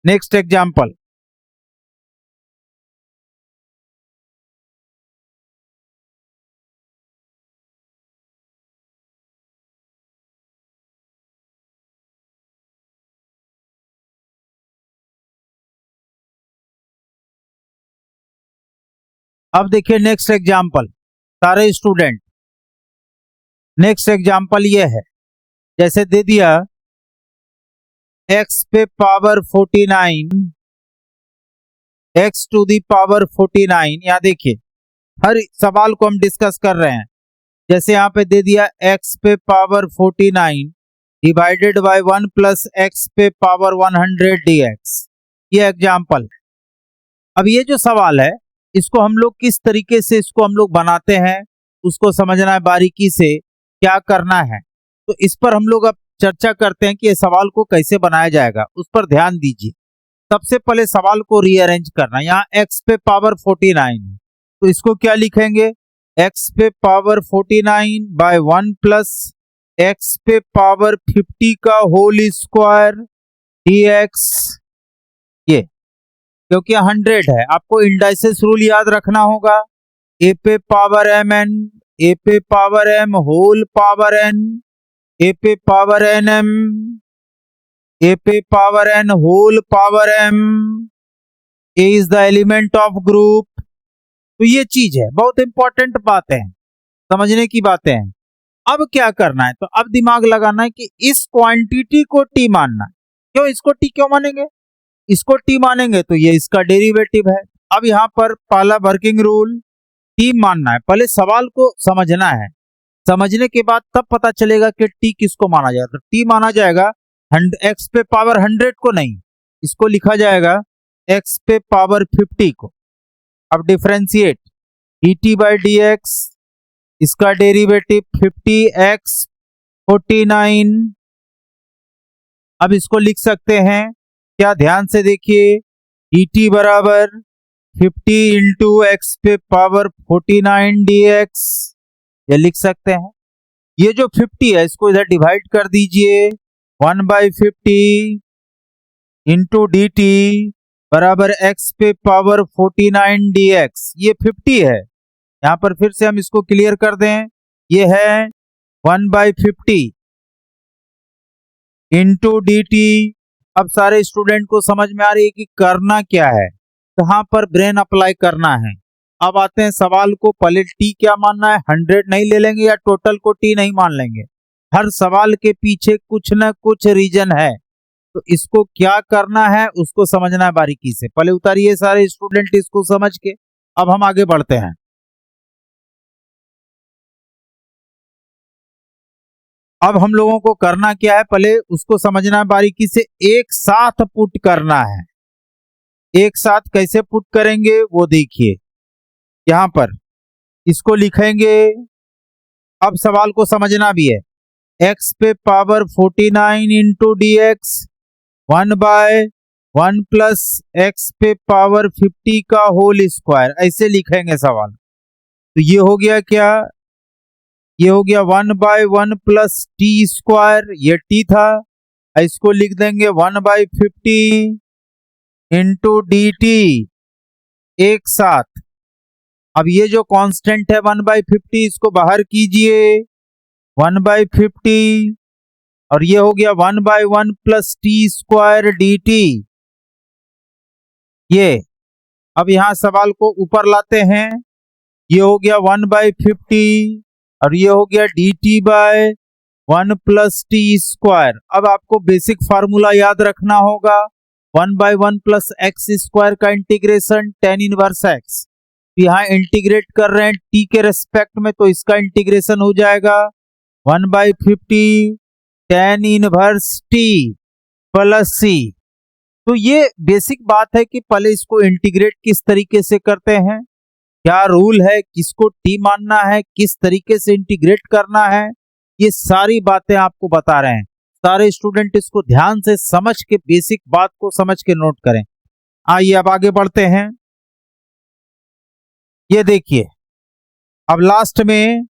नेक्स्ट एग्जांपल। अब देखिए नेक्स्ट एग्जांपल सारे स्टूडेंट, नेक्स्ट एग्जांपल ये है, जैसे दे दिया x पे power 49, x to the power 49। यहाँ देखिए हर सवाल को हम डिस्कस कर रहे हैं। जैसे यहाँ पे दे दिया x पे power 49 divided by 1 plus x पे पावर 100 dx, ये एग्जाम्पल। अब ये जो सवाल है इसको हम लोग किस तरीके से इसको हम लोग बनाते हैं उसको समझना है, बारीकी से क्या करना है, तो इस पर हम लोग अब चर्चा करते हैं कि ये सवाल को कैसे बनाया जाएगा, उस पर ध्यान दीजिए। सबसे पहले सवाल को रीअरेंज करना, यहाँ x पे पावर 49 तो इसको क्या लिखेंगे, x पे पावर 49 बाय 1 प्लस x पे पावर 50 का होल स्क्वायर dx। ये क्योंकि 100 है, आपको इंडाइसेस रूल याद रखना होगा, a पे पावर mn, a पे power m whole power n, a पे पावर nm, a पे power n whole power m, a is the element of group. तो ये चीज है, बहुत इंपॉर्टेंट बातें हैं, समझने की बातें हैं। अब क्या करना है, तो अब दिमाग लगाना है कि इस क्वांटिटी को t मानना है। क्यों इसको t क्यों मानेंगे, इसको t मानेंगे तो ये इसका डेरिवेटिव है। अब यहाँ पर पहला वर्किंग रूल t मानना है, पहले सवाल को समझना है, समझने के बाद तब पता चलेगा कि t किसको माना जाएगा। तो t माना जाएगा x पे पावर 100 को नहीं, इसको लिखा जाएगा x पे पावर 50 को। अब डिफरेंशिएट dt बाई dx, इसका डेरिवेटिव 50x 49। अब इसको लिख सकते हैं क्या, ध्यान से देखिए, dt बराबर 50 इंटू एक्स पे पावर 49 dx, ये लिख सकते हैं। ये जो 50 है इसको इधर डिवाइड कर दीजिए, 1/50 इंटू dt बराबर x पे पावर 49 dx, ये 50 है। यहाँ पर फिर से हम इसको क्लियर कर दें, ये है 1/50 इंटू dt। अब सारे स्टूडेंट को समझ में आ रही है कि करना क्या है, कहां पर ब्रेन अप्लाई करना है। अब आते हैं सवाल को, पहले t क्या मानना है, 100 नहीं ले लेंगे या टोटल को t नहीं मान लेंगे, हर सवाल के पीछे कुछ न कुछ रीजन है, तो इसको क्या करना है उसको समझना है बारीकी से। पहले उतारिए सारे स्टूडेंट इसको समझ के, अब हम आगे बढ़ते हैं। अब हम लोगों को करना क्या है, पहले उसको समझना है बारीकी से, एक साथ पुट करना है। एक साथ कैसे पुट करेंगे वो देखिए, यहां पर इसको लिखेंगे। अब सवाल को समझना भी है, x पे power 49 into dx 1/1 plus x पे पावर 50 का होल स्क्वायर, ऐसे लिखेंगे सवाल। तो ये हो गया क्या, ये हो गया 1/1 प्लस t स्क्वायर, ये t था, इसको लिख देंगे 1/50 इंटू dt एक साथ। अब ये जो कांस्टेंट है 1/50 इसको बाहर कीजिए, 1/50 और ये हो गया 1/1 प्लस t स्क्वायर dt। ये अब यहाँ सवाल को ऊपर लाते हैं, ये हो गया 1/50 और ये हो गया dt/1 + t²। अब आपको बेसिक फार्मूला याद रखना होगा, 1/1 + x² का इंटीग्रेशन tan इनवर्स x। यहाँ इंटीग्रेट कर रहे हैं t के रेस्पेक्ट में, तो इसका इंटीग्रेशन हो जाएगा 1/50 tan इनवर्स t + c। तो ये बेसिक बात है कि पहले इसको इंटीग्रेट किस तरीके से करते हैं, क्या रूल है, किसको टी मानना है, किस तरीके से इंटीग्रेट करना है, ये सारी बातें आपको बता रहे हैं। सारे स्टूडेंट इसको ध्यान से समझ के, बेसिक बात को समझ के नोट करें। आइए अब आगे बढ़ते हैं। ये देखिए, अब लास्ट में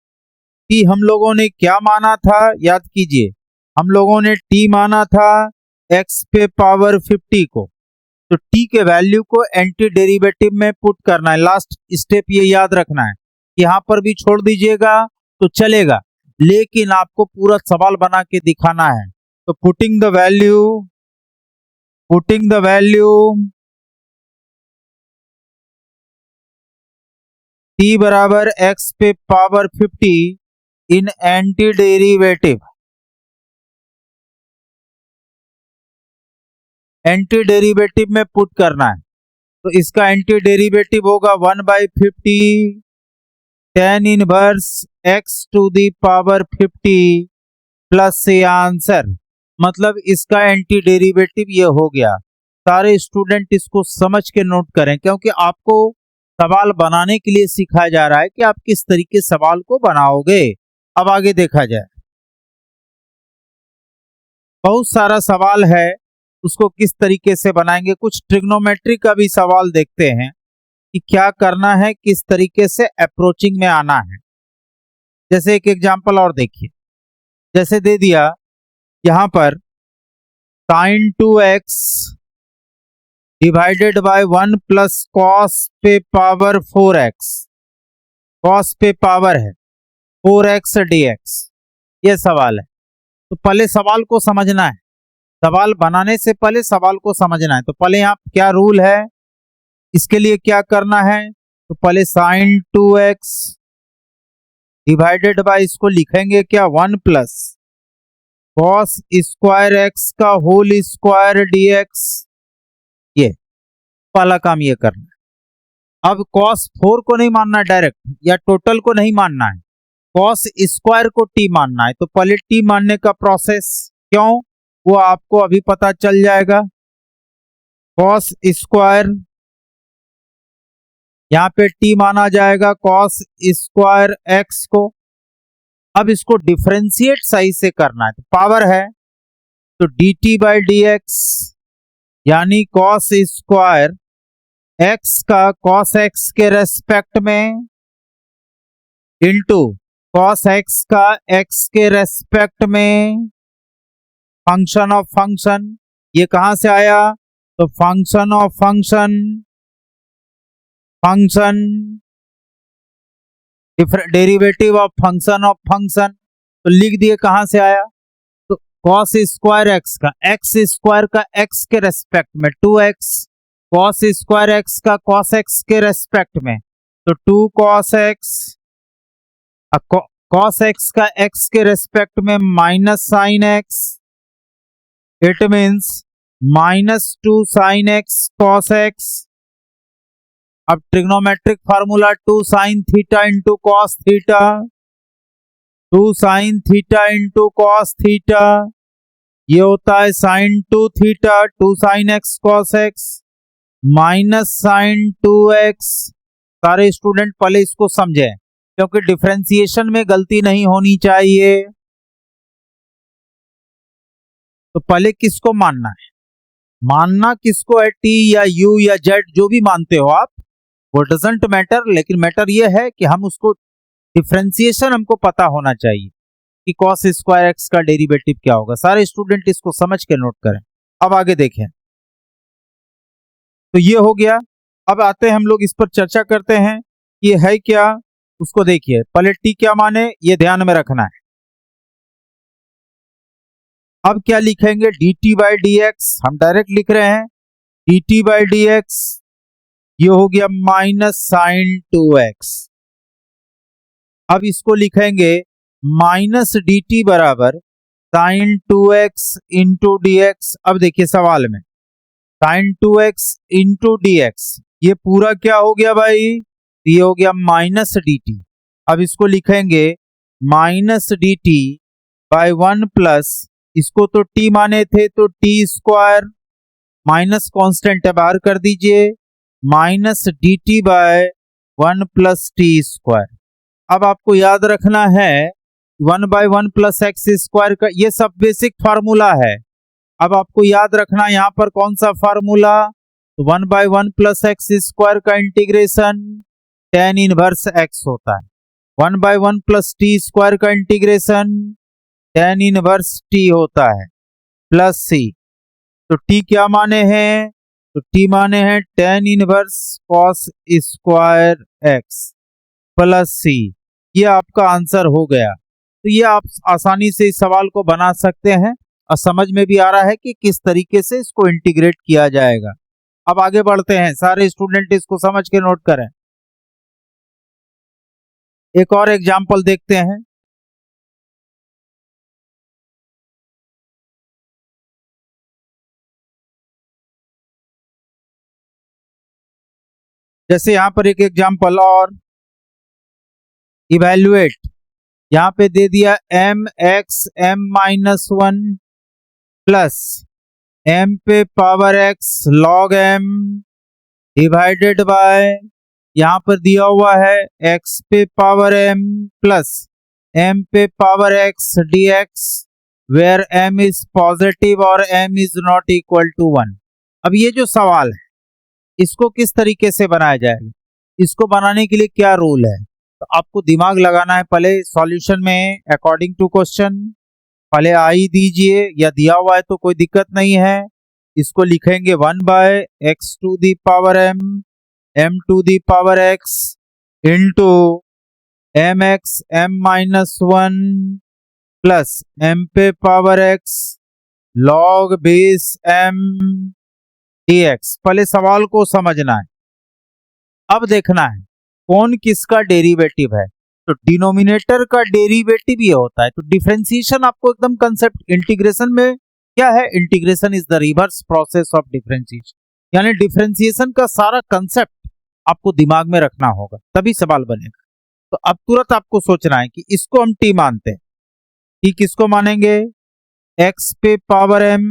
टी हम लोगों ने क्या माना था, याद कीजिए, हम लोगों ने टी माना था x पे पावर 50 को। तो t के वैल्यू को एंटी डेरिवेटिव में पुट करना है। लास्ट स्टेप ये याद रखना है, यहां पर भी छोड़ दीजिएगा तो चलेगा, लेकिन आपको पूरा सवाल बना के दिखाना है। तो पुटिंग द वैल्यू t बराबर x पे पावर 50 इन एंटी डेरिवेटिव में पुट करना है। तो इसका एंटी डेरिवेटिव होगा 1/50 tan इनवर्स x⁻50 प्लस से आंसर, मतलब इसका एंटी डेरिवेटिव ये हो गया। सारे स्टूडेंट इसको समझ के नोट करें, क्योंकि आपको सवाल बनाने के लिए सिखाया जा रहा है कि आप किस तरीके सवाल को बनाओगे। अब आगे देखा जाए, बहुत सारा सवाल है, उसको किस तरीके से बनाएंगे। कुछ ट्रिग्नोमेट्री का भी सवाल देखते हैं कि क्या करना है, किस तरीके से अप्रोचिंग में आना है। जैसे एक एग्जांपल और देखिए, जैसे दे दिया यहां पर sin 2x divided by 1 + cos पे पावर 4x, cos पे पावर है 4x dx, ये सवाल है। तो पहले सवाल को समझना है, सवाल बनाने से पहले सवाल को समझना है। तो पहले यहाँ क्या रूल है, इसके लिए क्या करना है, तो पहले sin 2x डिवाइडेड बाय, इसको लिखेंगे क्या, 1 + cos² का होल स्क्वायर dx। ये पहला काम ये करना है। अब cos 4 को नहीं मानना डायरेक्ट, या टोटल को नहीं मानना है, cos² को t मानना है। तो पहले t मानने का प्रोसेस, क्यों, वो आपको अभी पता चल जाएगा। cos², यहाँ पे t माना जाएगा cos² x को। अब इसको डिफरेंशिएट सही से करना है, तो पावर है तो dt/dx, यानी cos² x का cos x के रेस्पेक्ट में इंटू cos x का x के रेस्पेक्ट में फंक्शन ऑफ फंक्शन। ये कहां से आया, तो function of function derivative of function. तो लिख दिए कहां से आया, तो cos² x का x² का x के रेस्पेक्ट में 2x, cos² x का cos x के रेस्पेक्ट में, तो 2 cos x, cos x का x के रेस्पेक्ट में minus sin x, it means -2 sin x cos x। अब trigonometric formula 2 sin theta into cos theta, 2 sin theta into cos theta, ये होता है sin 2 theta, 2 sin x cos x minus sin 2x। सारे student पहले इसको समझें, क्योंकि differentiation में गलती नहीं होनी चाहिए। तो पहले किसको मानना है, मानना किसको है, t या u या z, जो भी मानते हो आप, वो डजंट मैटर, लेकिन मैटर ये है कि हम उसको डिफरेंशिएशन हमको पता होना चाहिए कि cos² x का डेरिवेटिव क्या होगा। सारे स्टूडेंट इसको समझ के नोट करें। अब आगे देखें, तो ये हो गया। अब आते हैं हम लोग इस पर चर्चा करते हैं, ये है क्या, उसको देखिए। पहले t क्या माने, ये ध्यान में रखना है। अब क्या लिखेंगे, dt/dx, हम डायरेक्ट लिख रहे हैं dt/dx ये हो गया माइनस साइन 2x। अब इसको लिखेंगे माइनस डी टी बराबर sine 2x into D x. अब देखिए सवाल में sign 2x into D X, ये पूरा क्या हो गया भाई, ये हो गया माइनस डी टी। अब इसको लिखेंगे minus d T by 1 plus, इसको तो t माने थे तो टी स्क्वायर, माइनस कांस्टेंट है बाहर कर दीजिए, minus d t by 1 plus t square. अब आपको याद रखना है 1/1 प्लस एक्स स्क्वायर का ये सब बेसिक फार्मूला है। अब आपको याद रखना यहाँ पर कौन सा फार्मूला, 1/1 प्लस एक्स स्क्वायर का इंटीग्रेशन tan इनवर्स एक्स होता है, 1/1 प्लस टी स्क्वायर का इंटीग्रेशन tan इनवर्स टी होता है, प्लस सी। तो टी क्या माने हैं, तो टी माने हैं tan inverse cos square x plus सी। ये आपका आंसर हो गया। तो ये आप आसानी से इस सवाल को बना सकते हैं और समझ में भी आ रहा है कि किस तरीके से इसको इंटीग्रेट किया जाएगा। अब आगे बढ़ते हैं, सारे स्टूडेंट इसको समझ के नोट करें। एक और एग्जाम्पल देखते हैं। जैसे यहां पर एक एग्जाम्पल और इवैल्यूएट, यहां पे दे दिया M x M minus 1 plus M पे power x log M divided by, यहां पर दिया हुआ है एक्स पे पावर एम प्लस एम पे power X D X where M is positive और M is not equal to 1। अब ये जो सवाल है इसको किस तरीके से बनाया जाएगा, इसको बनाने के लिए क्या रूल है, तो आपको दिमाग लगाना है। पहले सॉल्यूशन में अकॉर्डिंग टू क्वेश्चन पहले आई दीजिए, या दिया हुआ है तो कोई दिक्कत नहीं है। इसको लिखेंगे 1 by X to the power M to the power X into M x M minus 1 plus M पे power x log base M D X. पहले सवाल को समझना है। अब देखना है कौन किसका डेरिवेटिव है, तो डिनोमिनेटर का डेरिवेटिव ये होता है। तो डिफरेंशिएशन आपको एकदम कंसेप्ट, इंटीग्रेशन में क्या है, integration is the reverse process of differentiation, यानी डिफरेंशिएशन का सारा कंसेप्ट आपको दिमाग में रखना होगा तभी सवाल बनेगा। तो अब तुरंत आपको सोचना है कि इसको हम टी मानते हैं, टी किसको मानेंगे, एक्स पे पावर एम।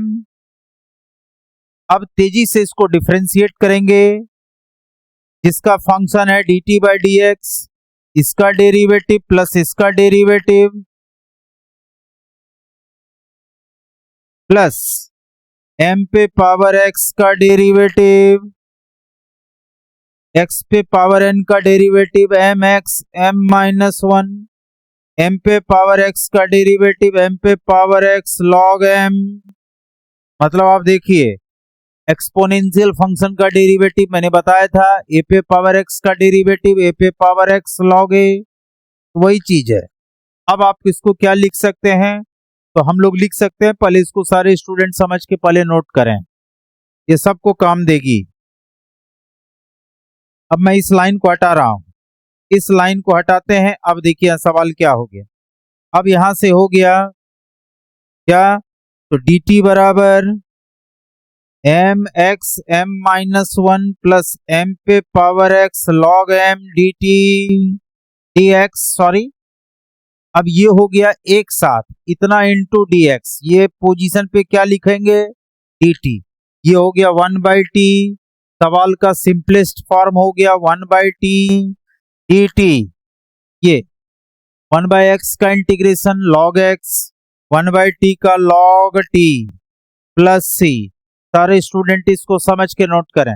अब तेजी से इसको डिफरेंशिएट करेंगे, जिसका फंक्शन है d T by D x, इसका डेरिवेटिव प्लस इसका डेरिवेटिव प्लस एम पे पावर एक्स का डेरिवेटिव, एक्स पे पावर एन का derivative m x M minus 1, m पे पावर एक्स का डेरिवेटिव एम पे पावर एक्स लॉग एम। मतलब आप देखिए एक्सपोनेंशियल फंक्शन का डेरिवेटिव मैंने बताया था ए पे पावर एक्स का डेरिवेटिव ए पे पावर एक्स लॉग ए, वही चीज है। अब आप इसको क्या लिख सकते हैं, तो हम लोग लिख सकते हैं, पहले इसको सारे स्टूडेंट समझ के पहले नोट करें, ये सबको काम देगी। अब मैं इस लाइन को हटा रहा हूं, इस लाइन को हटाते हैं। अब देखिए सवाल क्या हो गया, अब यहां से हो गया क्या, तो डी टी बराबर M x M minus 1 plus M पे power x log M D T D X, sorry अब ये हो गया एक साथ इतना इंटू डी एक्स, ये पोजीशन पे क्या लिखेंगे डी टी, ये हो गया 1 बाई टी, सवाल का सिंपलेस्ट फॉर्म हो गया 1 बाई टी डी टी, ये 1 बाई एक्स का integration log x 1 by T का लॉग टी प्लस सी। सारे स्टूडेंट इसको समझ के नोट करें।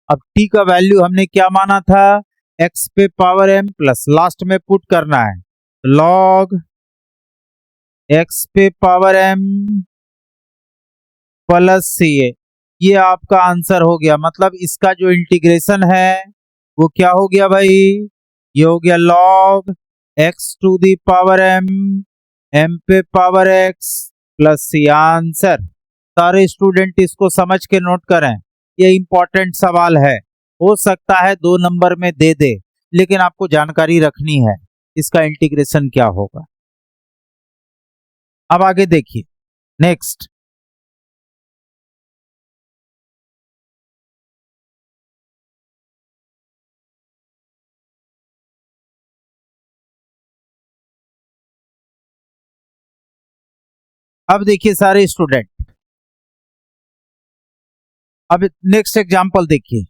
अब t का वैल्यू हमने क्या माना था, x पे पावर m प्लस लास्ट में पुट करना है log x पे पावर m प्लस c, ये आपका आंसर हो गया। मतलब इसका जो इंटीग्रेशन है वो क्या हो गया भाई, ये हो गया log x to the power m पे power x plus c answer. सारे स्टूडेंट इसको समझ के नोट करें, ये इंपॉर्टेंट सवाल है। हो सकता है 2 नंबर में दे दे, लेकिन आपको जानकारी रखनी है इसका इंटीग्रेशन क्या होगा। अब आगे देखिए नेक्स्ट। अब देखिए सारे स्टूडेंट, अब नेक्स्ट एग्जांपल देखिए।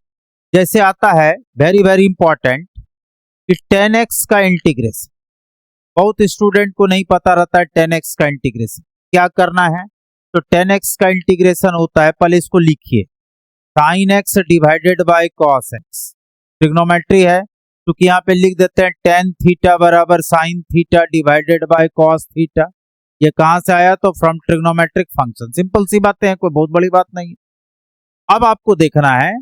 जैसे आता है वेरी वेरी इंपॉर्टेंट कि 10x का इंटीग्रेशन, बहुत स्टूडेंट को नहीं पता रहता है 10x का इंटीग्रेशन क्या करना है। तो 10x का इंटीग्रेशन होता है, पहले इसको लिखिए, sine x divided bye cos x. Trigonometry है, क्योंकि यहाँ पे लिख देते हैं टेन थीटा बराबर sine theta divided by cos theta. ये कहां से आया? तो फ्रॉम ट्रिग्नोमेट्रिक फंक्शन। सिंपल सी बातें हैं, कोई बहुत बड़ी बात नहीं है। अब आपको देखना है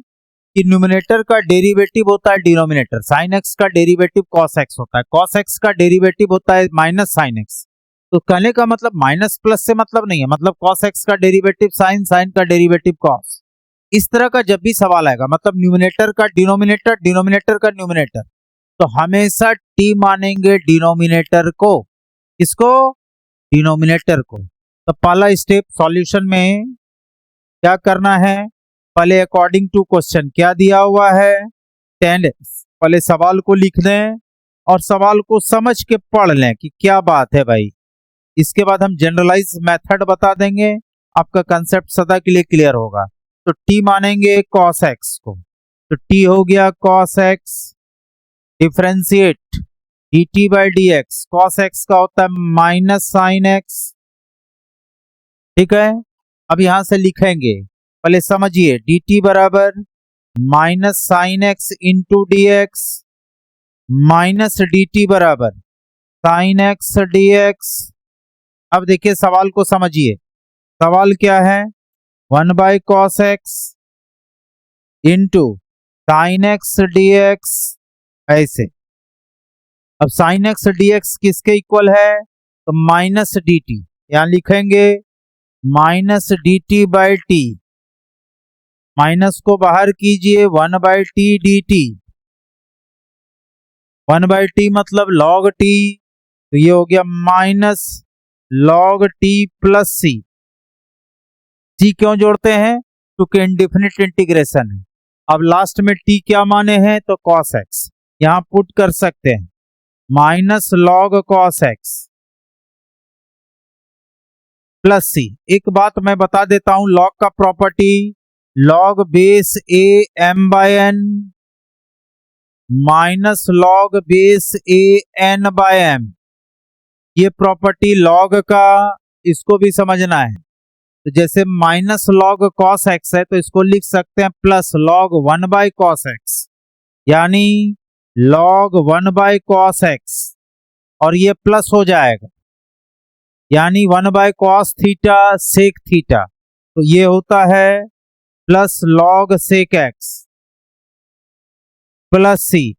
कि न्यूमिनेटर का डेरिवेटिव होता है डिनोमिनेटर, साइन एक्स का डेरिवेटिव कॉस एक्स होता है, कॉस एक्स का डेरिवेटिव होता है माइनस साइन एक्स। तो कहने का मतलब माइनस प्लस से मतलब नहीं है, मतलब कॉस एक्स का डेरिवेटिव साइन, साइन का डेरिवेटिव कॉस। इस तरह का जब भी सवाल आएगा, मतलब न्यूमिनेटर का डिनोमिनेटर, डिनोमिनेटर का न्यूमिनेटर, तो हमेशा टी मानेंगे डिनोमिनेटर को। किसको? डिनोमिनेटर को। तो पहला स्टेप सॉल्यूशन में क्या करना है? पहले अकॉर्डिंग टू क्वेश्चन क्या दिया हुआ है 10x, पहले सवाल को लिख दें और सवाल को समझ के पढ़ लें कि क्या बात है भाई। इसके बाद हम जनरलाइज मेथड बता देंगे, आपका कंसेप्ट सदा के लिए क्लियर होगा। तो t मानेंगे cos x को, तो t हो गया cos x, differentiate dt by dx, cos x का होता है माइनस साइन x। ठीक है, अब यहां से लिखेंगे, पहले समझिए, dt बराबर minus sine x into D x minus dt बराबर साइन एक्स डी एक्स। अब देखिए सवाल को समझिए, सवाल क्या है? 1 by cos x into sine x D x, ऐसे। अब साइन एक्स डी एक्स किसके इक्वल है? तो माइनस डी टी, यहां लिखेंगे minus d T by T, minus को बाहर कीजिए, 1 by T D T. 1 by T मतलब लॉग टी, तो ये हो गया माइनस लॉग टी प्लस सी। सी क्यों जोड़ते हैं? क्योंकि इंडेफिनिट इंटीग्रेशन है। अब लास्ट में टी क्या माने हैं? तो कॉस एक्स, यहां पुट कर सकते हैं minus log cos X plus C. एक बात मैं बता देता हूं, लॉग का property, log base A M by N minus log base A N by M, ये प्रॉपर्टी लॉग का, इसको भी समझना है। तो जैसे माइनस लॉग कॉस एक्स है, तो इसको लिख सकते हैं plus log 1 by cos x, यानी लॉग 1 बाय कॉस एक्स, और ये प्लस हो जाएगा, यानी 1 by cos theta sec theta, तो ये होता है plus log sec x plus c.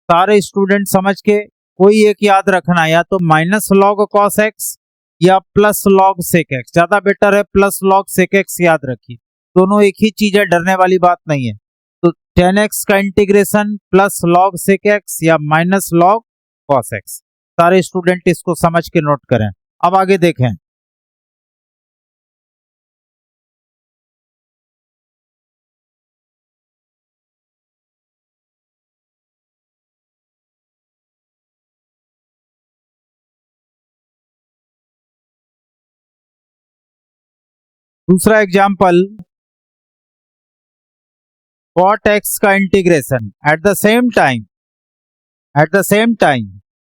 सारे स्टूडेंट समझ के कोई एक याद रखना, या तो माइनस लॉग कॉस एक्स या प्लस लॉग सेक एक्स, ज्यादा बेटर है प्लस लॉग सेक एक्स याद रखिए, दोनों एक ही चीज है, डरने वाली बात नहीं है। तो 10x का integration plus log sec x या माइनस लॉग कॉस एक्स, सारे स्टूडेंट इसको समझ के नोट करें। अब आगे देखें, दूसरा एग्जाम्पल, cot x का integration at the same time,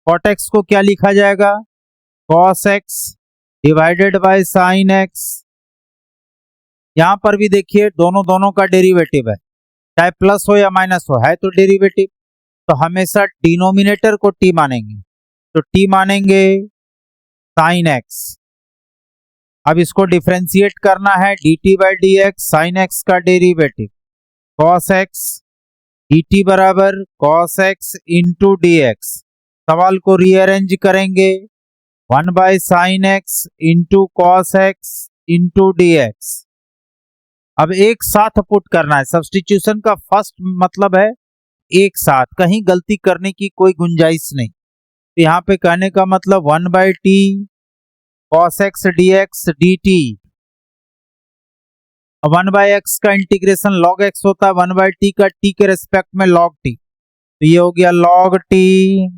cot x को क्या लिखा जाएगा? cos x divided by sine x। यहां पर भी देखिए दोनों का डेरिवेटिव है, चाहे प्लस हो या माइनस हो, है तो डेरिवेटिव, तो हमेशा डिनोमिनेटर को t मानेंगे, तो t मानेंगे साइन x। अब इसको डिफरेंशिएट करना है, dt by D x, sine x का डेरिवेटिव cos x dt बराबर cos x into D x. सवाल को रीअरेंज करेंगे, 1 by sine x into cos x into D x. अब एक साथ पुट करना है। सब्स्टिट्यूशन का फर्स्ट मतलब है एक साथ, कहीं गलती करने की कोई गुंजाइश नहीं। तो यहाँ पे कहने का मतलब 1/t cos x dx dt, 1/x का इंटीग्रेशन log x होता है, 1/t का t के रेस्पेक्ट में log t, तो ये हो गया log t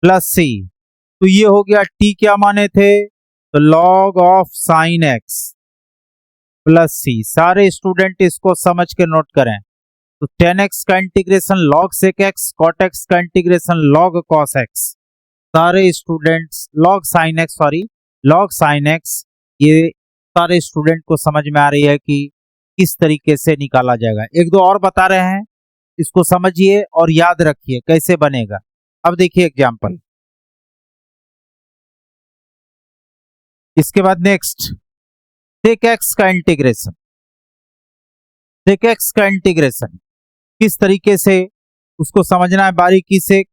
प्लस c। तो ये हो गया t क्या माने थे, तो log of sin x plus c। सारे स्टूडेंट इसको समझ के नोट करें। तो tan x का integration log sec x, cot x का इंटीग्रेशन log cos x। सारे स्टूडेंट्स log sin x, ये सारे स्टूडेंट को समझ में आ रही है कि किस तरीके से निकाला जाएगा। एक दो और बता रहे हैं, इसको समझिए और याद रखिए कैसे बनेगा। अब देखिए एग्जांपल, इसके बाद नेक्स्ट sec x का इंटीग्रेशन, sec x का इंटीग्रेशन किस तरीके से उसको समझना है बारीकी से।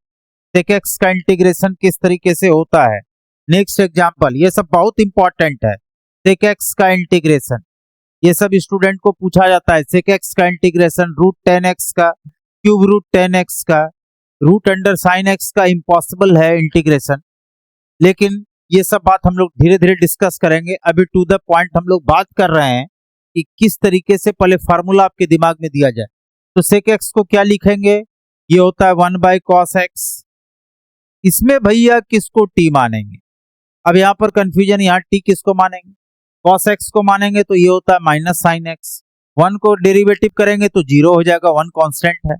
sec x का इंटीग्रेशन किस तरीके से होता है। नेक्स्ट एग्जांपल, ये सब बहुत इंपॉर्टेंट है। sec x का इंटीग्रेशन, ये सब स्टूडेंट को पूछा जाता है। sec x का इंटीग्रेशन रूट टेन एक्स का, क्यूब रूट टेन एक्स का, रूट अंडर साइन एक्स का इम्पॉसिबल है इंटीग्रेशन। लेकिन ये सब बात हम लोग धीरे धीरे डिस्कस करेंगे। अभी टू द पॉइंट हम लोग बात कर रहे हैं कि किस तरीके से पहले फार्मूला आपके दिमाग में दिया जाए। तो sec x को क्या लिखेंगे, ये होता है 1/cos x। इसमें भैया किसको t मानेंगे, अब यहाँ पर कंफ्यूजन, यहाँ t किसको मानेंगे, cos x को मानेंगे तो ये होता है माइनस साइन x। 1 को डेरिवेटिव करेंगे तो 0 हो जाएगा, 1 कांस्टेंट है।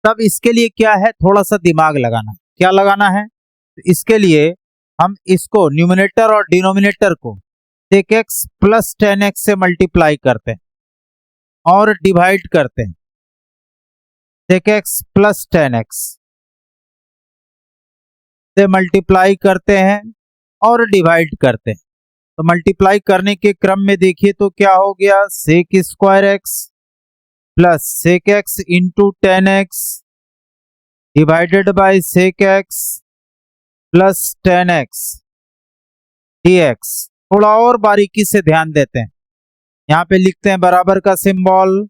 तब इसके लिए क्या है, थोड़ा सा दिमाग लगाना। क्या लगाना है, तो इसके लिए हम इसको न्यूमिनेटर और डिनोमिनेटर को sec x plus ten x से मल्टीप्लाई करते हैं और डिवाइड करते हैं। sec x plus ten x से मल्टीप्लाई करते हैं और डिवाइड करते हैं। तो मल्टीप्लाई करने के क्रम में देखिए तो क्या हो गया, sec square x plus sec x into tan x divided by sec x plus ten x dx। थोड़ा और बारीकी से ध्यान देते हैं, यहाँ पे लिखते हैं बराबर का सिंबल,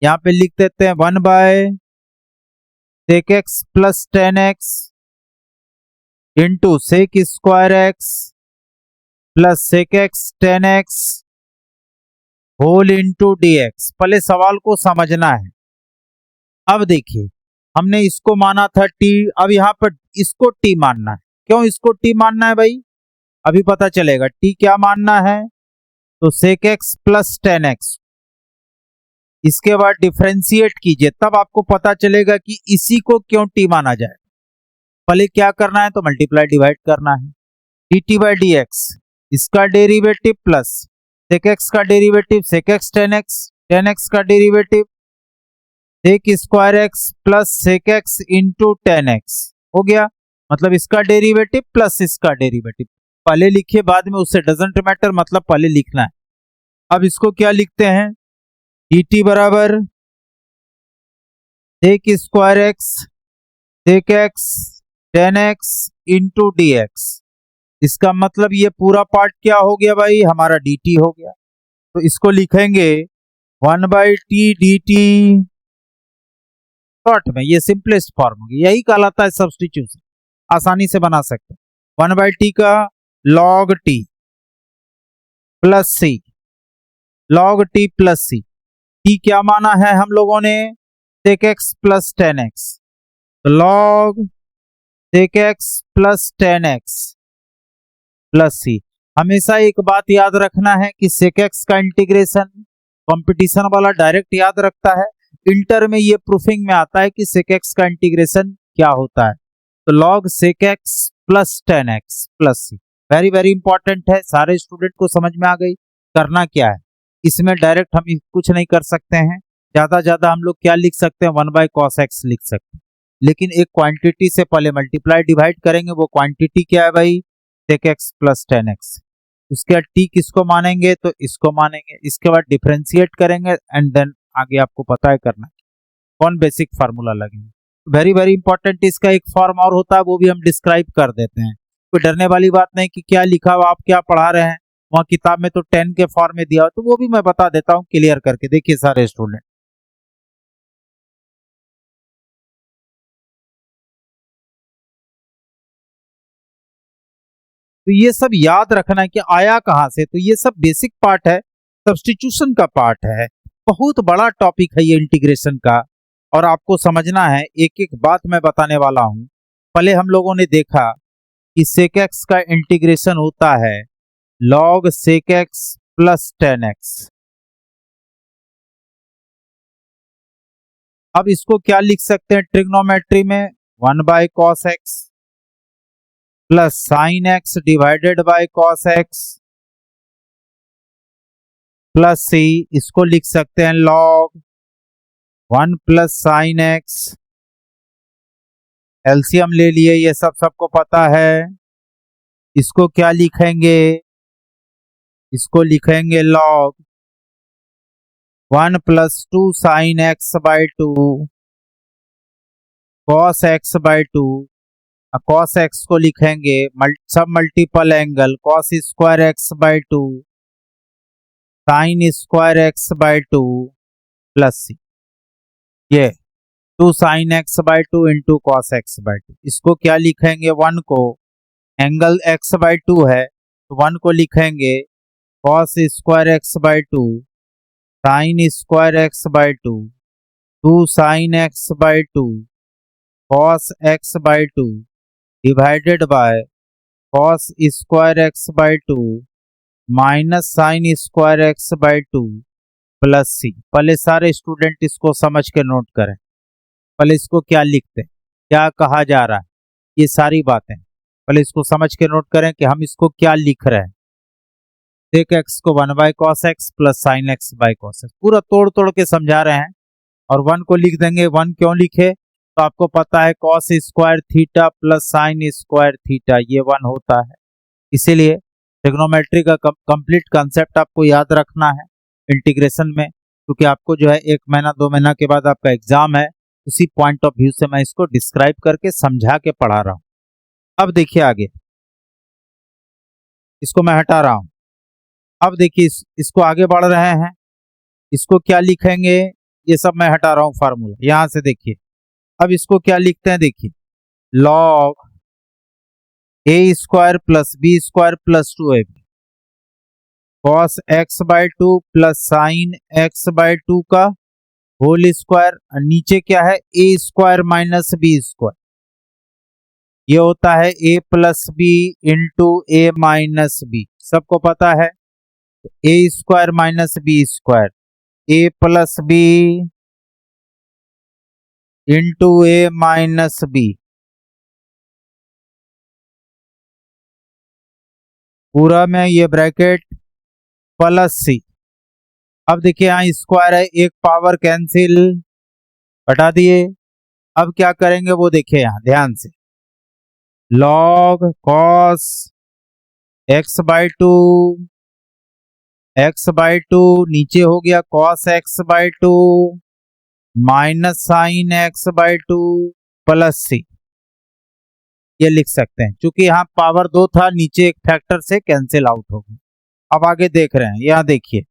यहाँ पे लिख देते हैं 1/sec x plus ten x into sec square x plus sec x ten x whole into dx। पहले सवाल को समझना है। अब देखिए, हमने इसको माना था t, अब यहाँ पर इसको t मानना है। क्यों इसको t मानना है भाई, अभी पता चलेगा। t क्या मानना है, तो sec x plus ten x, इसके बाद डिफरेंशिएट कीजिए, तब आपको पता चलेगा कि इसी को क्यों t माना जाए। पहले क्या करना है, तो मल्टीप्लाई डिवाइड करना है। dt बाई डी एक्स, इसका डेरिवेटिव प्लस sec x का derivative sec x ten x का derivative sec square x plus sec x into tan x हो गया। मतलब इसका डेरिवेटिव प्लस इसका डेरिवेटिव, पहले लिखिए बाद में उससे डजंट मैटर, मतलब पहले लिखना है। अब इसको क्या लिखते हैं, dt बराबर sec square x sec x ten x into D x. इसका मतलब ये पूरा पार्ट क्या हो गया भाई, हमारा dt हो गया। तो इसको लिखेंगे 1/t dt, शॉर्ट में ये सिंपलेस्ट फॉर्म होगी, यही कहलाता है सब्स्टिट्यूशन, आसानी से बना सकते हैं। 1/t का log t plus c, log t plus c। t क्या माना है हम लोगों ने, sec x plus ten x, तो log sec x plus ten x plus c। हमेशा एक बात याद रखना है कि sec x का इंटीग्रेशन कंपटीशन वाला डायरेक्ट याद रखता है, इंटर में ये प्रूफिंग में आता है कि sec x का इंटीग्रेशन क्या होता है। तो log sec x plus ten x plus c very very important है। सारे स्टूडेंट को समझ में आ गई। करना क्या है, इसमें डायरेक्ट हम कुछ नहीं कर सकते हैं, ज्यादा हम लोग क्या लिख सकते हैं, 1/cos x लिख सकते हैं। लेकिन एक क्वांटिटी से पहले मल्टीप्लाई डिवाइड करेंगे, वो क्वांटिटी क्या है भाई, sec x plus ten x. उसके बाद t किसको मानेंगे, तो इसको मानेंगे। इसके बाद डिफरेंशिएट करेंगे एंड देन आगे आपको पता है करना कौन बेसिक फार्मूला लगेंगे। वेरी वेरी इंपॉर्टेंट, इसका एक फॉर्म और होता है, वो भी हम डिस्क्राइब कर देते हैं। कोई डरने वाली बात नहीं कि क्या लिखा हुआ आप क्या पढ़ा रहे हैं, वहां किताब में तो 10 के फॉर्म में दिया हो, तो वो भी मैं बता देता हूं क्लियर करके। देखिए सारे स्टूडेंट, तो ये सब याद रखना है कि आया कहां से। तो ये सब बेसिक पार्ट है, सब्स्टिट्यूशन का पार्ट है। बहुत बड़ा टॉपिक है ये इंटीग्रेशन का, और आपको समझना है। एक एक बात मैं बताने वाला हूं। पहले हम लोगों ने देखा कि सेक एक्स का इंटीग्रेशन होता है log sec x plus 10x। अब इसको क्या लिख सकते हैं ट्रिग्नोमेट्री में, 1/cos x plus sine x divided by cos x plus c। इसको लिख सकते हैं log 1 plus sine x. LCM ले लिए, ये सब सबको पता है। इसको क्या लिखेंगे, इसको लिखेंगे log 1 plus 2 sine x by 2 cos x by 2। cos x को लिखेंगे सब multiple angle cos square x by 2 sine square x by 2 plus सी। ये 2 sine x by 2 into cos x by 2। इसको क्या लिखेंगे, 1 को, एंगल x बाई 2 है तो 1 को लिखेंगे cos square x by 2 sine square x by 2 2 sine x by 2 cos x by 2 divided by cos square x by 2 minus sine square x by 2 plus c. पहले सारे स्टूडेंट इसको समझ के note करें। पहले इसको क्या लिखते हैं, क्या कहा जा रहा है, ये सारी बातें पहले इसको समझ के नोट करें कि हम इसको क्या लिख रहे हैं। सेक एक्स को 1/cos x plus sign x by cos x, पूरा तोड़ तोड़ के समझा रहे हैं। और 1 को लिख देंगे। 1 क्यों लिखे, तो आपको पता है cos square theta plus sine square theta, ये 1 होता है। इसीलिए ट्रिग्नोमेट्री का कंप्लीट कंसेप्ट आपको याद रखना है इंटीग्रेशन में, क्योंकि आपको जो है 1 महीना 2 महीना के बाद आपका एग्जाम है। उसी पॉइंट ऑफ व्यू से मैं इसको डिस्क्राइब करके समझा के पढ़ा रहा हूं। अब देखिए आगे, इसको मैं हटा रहा हूं। अब देखिए इसको आगे बढ़ रहे हैं। इसको क्या लिखेंगे, ये सब मैं हटा रहा हूं फार्मूला, यहां से देखिए। अब इसको क्या लिखते हैं, देखिए log a square plus b square plus 2ab cos x by 2 plus sine x by 2 का होल स्क्वायर। नीचे क्या है, a square minus b square, ये होता है a plus b into a minus b, सबको पता है। a square minus b square, a plus b into a minus b, पूरा में ये ब्रैकेट प्लस सी। अब देखिए यहाँ स्क्वायर है, एक पावर कैंसिल, हटा दिए। अब क्या करेंगे वो देखिए यहाँ ध्यान से, log cos x by 2 x by 2 नीचे हो गया cos x by 2 minus sine x by 2 plus सी, ये लिख सकते हैं। क्योंकि यहाँ पावर 2 था, नीचे एक फैक्टर से कैंसिल आउट हो गया। अब आगे देख रहे हैं, यहाँ देखिए,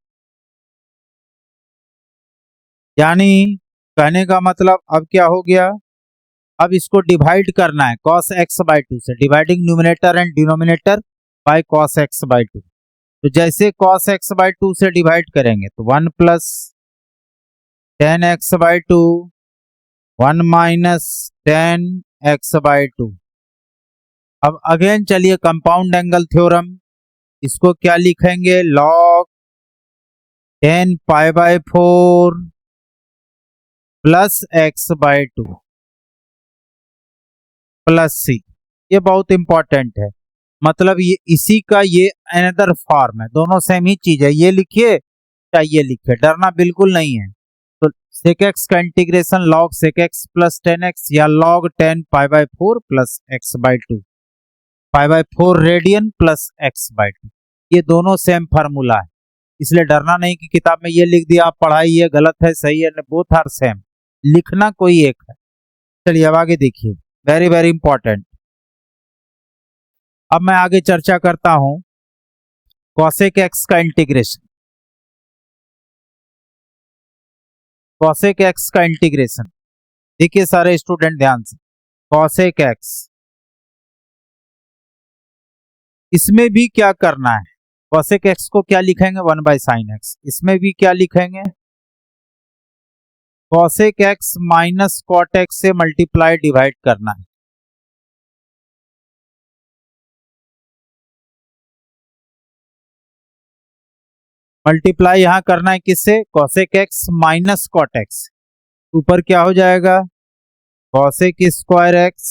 यानी कहने का मतलब अब क्या हो गया, अब इसको डिवाइड करना है cos x बाई 2 से, dividing numerator and denominator by cos x by 2। तो जैसे cos x बाई 2 से डिवाइड करेंगे तो 1 plus 10x by 2 1 minus 10x by 2। अब अगेन चलिए कंपाउंड एंगल थ्योरम, इसको क्या लिखेंगे, log 10 pi by 4 plus x by 2 plus सी। ये बहुत इंपॉर्टेंट है, मतलब ये इसी का ये अनदर फॉर्म है, दोनों सेम ही चीज है। ये लिखिए चाहे ये लिखिए, डरना बिल्कुल नहीं है। तो सेक एक्स का integration log sec x plus 10x या log 10 pi by 4 plus x by 2, pi by 4 radian plus x by 2, ये दोनों सेम फार्मूला है। इसलिए डरना नहीं कि किताब में ये लिख दिया आप पढ़ाई ये गलत है सही है, बोथ आर सेम, लिखना कोई एक है। चलिए अब आगे देखिए, वेरी वेरी इंपॉर्टेंट। अब मैं आगे चर्चा करता हूं कॉसेक एक्स का इंटीग्रेशन, कॉसेक एक्स का इंटीग्रेशन। देखिए सारे स्टूडेंट ध्यान से, कॉसेक एक्स, इसमें भी क्या करना है, कॉसेक एक्स को क्या लिखेंगे 1/sin x, इसमें भी क्या लिखेंगे cosec x minus cot x से मल्टीप्लाई डिवाइड करना है। मल्टीप्लाई यहां करना है किससे, cosec x minus cot x, ऊपर क्या हो जाएगा cosec square x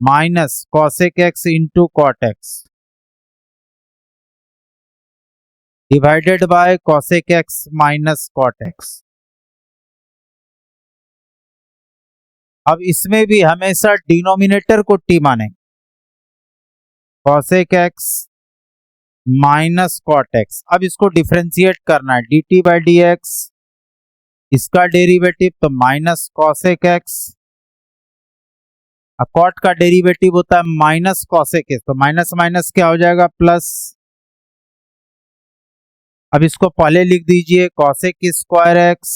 minus cosec x into cot x divided by cosec x minus cot x. अब इसमें भी हमेशा डिनोमिनेटर को टी माने, cosec x minus cot x. अब इसको डिफरेंशिएट करना है, d T by D x, इसका डेरिवेटिव तो माइनस कॉसेक एक्स, अब कॉट का डेरिवेटिव होता है माइनस कॉसेक एक्स, तो माइनस माइनस क्या हो जाएगा प्लस। अब इसको पहले लिख दीजिए कॉसेक स्क्वायर एक्स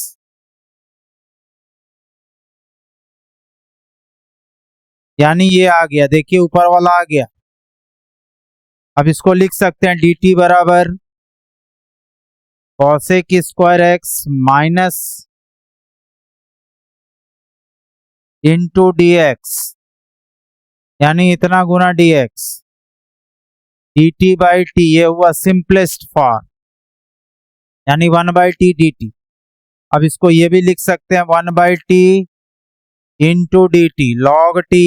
यानी ये आ गया, देखिए ऊपर वाला आ गया। अब इसको लिख सकते हैं डी टी बराबर cosec square x minus into D x, यानी इतना गुना d x, d T by t, ये हुआ सिंपलेस्ट फॉर्म, यानी 1/t dt। अब इसको ये भी लिख सकते हैं 1/t into d t log t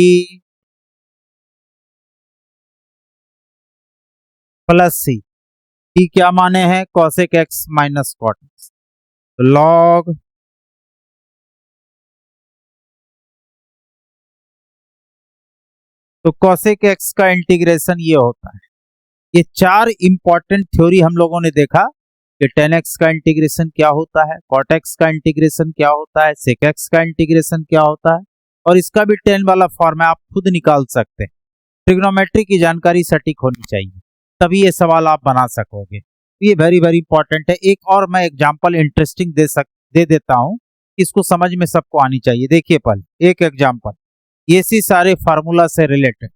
plus c, t क्या माने हैं cosec x minus cot x, तो लॉग तो कॉसेक एक्स का इंटीग्रेशन ये होता है। ये चार इंपॉर्टेंट थ्योरी हम लोगों ने देखा कि tan x का इंटीग्रेशन क्या होता है, cot x का इंटीग्रेशन क्या होता है, sec x का इंटीग्रेशन क्या होता है, और इसका भी tan वाला फॉर्म है, आप खुद निकाल सकते हैं। ट्रिग्नोमेट्री की जानकारी सटीक होनी चाहिए, तभी ये सवाल आप बना सकोगे। ये वेरी वेरी इंपॉर्टेंट है। एक और मैं एग्जांपल इंटरेस्टिंग दे देता हूं, इसको समझ में सबको आनी चाहिए। देखिए पहले एक एग्जांपल, ये सी सारे फार्मूला से रिलेटेड।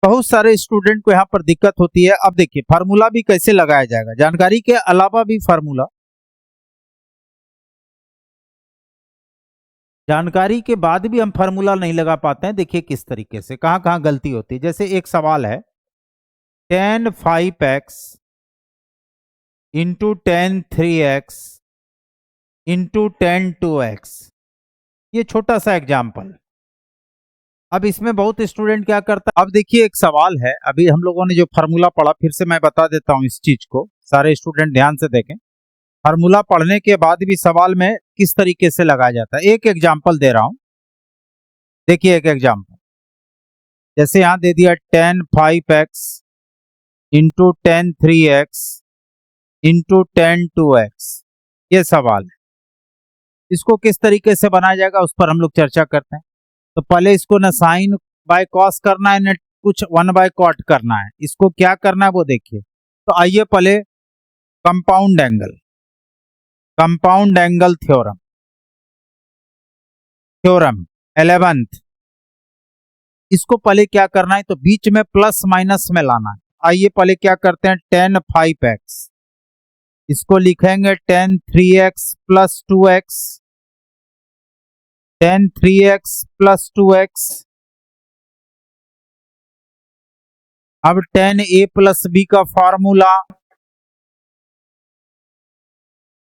बहुत सारे स्टूडेंट को यहाँ पर दिक्कत होती है। अब देखिए फार्मूला भी कैसे लगाया जाएगा, जानकारी के अलावा भी फार्मूला, जानकारी के बाद भी हम फार्मूला नहीं लगा पाते हैं। देखिए किस तरीके से, कहां कहां गलती होती है। जैसे एक सवाल है tan 5x into tan 3x into tan 2x, ये छोटा सा एग्जाम्पल। अब इसमें बहुत स्टूडेंट क्या करता है, अब देखिए एक सवाल है, अभी हम लोगों ने जो फार्मूला पढ़ा, फिर से मैं बता देता हूं इस चीज को, सारे स्टूडेंट ध्यान से देखें। फार्मूला पढ़ने के बाद भी सवाल में किस तरीके से लगाया जाता है। एक एग्जाम्पल दे रहा हूं, देखिए एक एग्जाम्पल, जैसे यहां दे दिया tan 5x into tan 3x into tan 2x, ये सवाल है। इसको किस तरीके से बनाया जाएगा उस पर हम लोग चर्चा करते हैं। तो पहले इसको न साइन बाय कॉस करना है, न कुछ 1/cot करना है। इसको क्या करना है वो देखिए। तो आइए पहले compound angle, compound angle theorem, theorem 11th, इसको पहले क्या करना है, तो बीच में प्लस माइनस में लाना है। आइए पहले क्या करते हैं, tan 5x, इसको लिखेंगे tan 3x plus 2x, tan 3x plus 2x। अब tan a प्लस b का formula,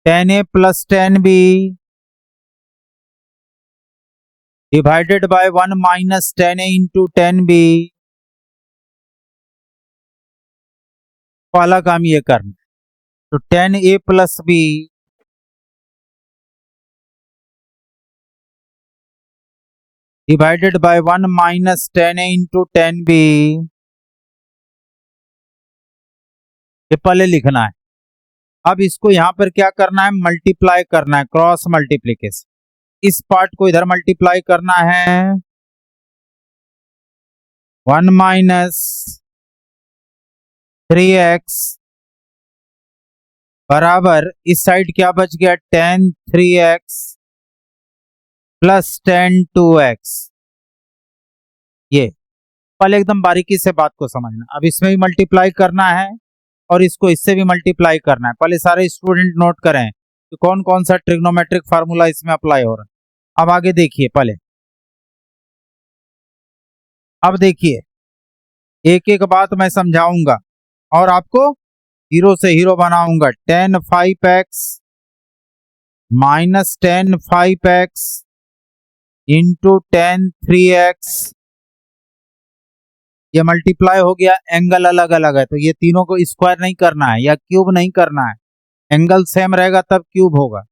tan a plus tan b divided by 1 minus tan a into tan b। पहला काम ये करना, तो tan a plus b divided by 1 minus tan a into tan b, ये पहले लिखना है। अब इसको यहां पर क्या करना है, मल्टीप्लाई करना है, क्रॉस मल्टीप्लीकेशन। इस पार्ट को इधर मल्टीप्लाई करना है, 1 माइनस 3x बराबर इस साइड क्या बच गया, tan 3x plus tan 2x। ये पहले एकदम बारीकी से बात को समझना। अब इसमें भी मल्टीप्लाई करना है और इसको इससे भी मल्टीप्लाई करना है। पहले सारे स्टूडेंट नोट करें कि कौन कौन सा ट्रिग्नोमेट्रिक फार्मूला इसमें अप्लाई हो रहा है। अब आगे देखिए, पहले अब देखिए, एक एक बात मैं समझाऊंगा और आपको हीरो से हीरो बनाऊंगा। tan 5x minus tan 5x into tan 3x, ये मल्टीप्लाई हो गया। एंगल अलग अलग है तो ये तीनों को स्क्वायर नहीं करना है या क्यूब नहीं करना है, एंगल सेम रहेगा तब क्यूब होगा।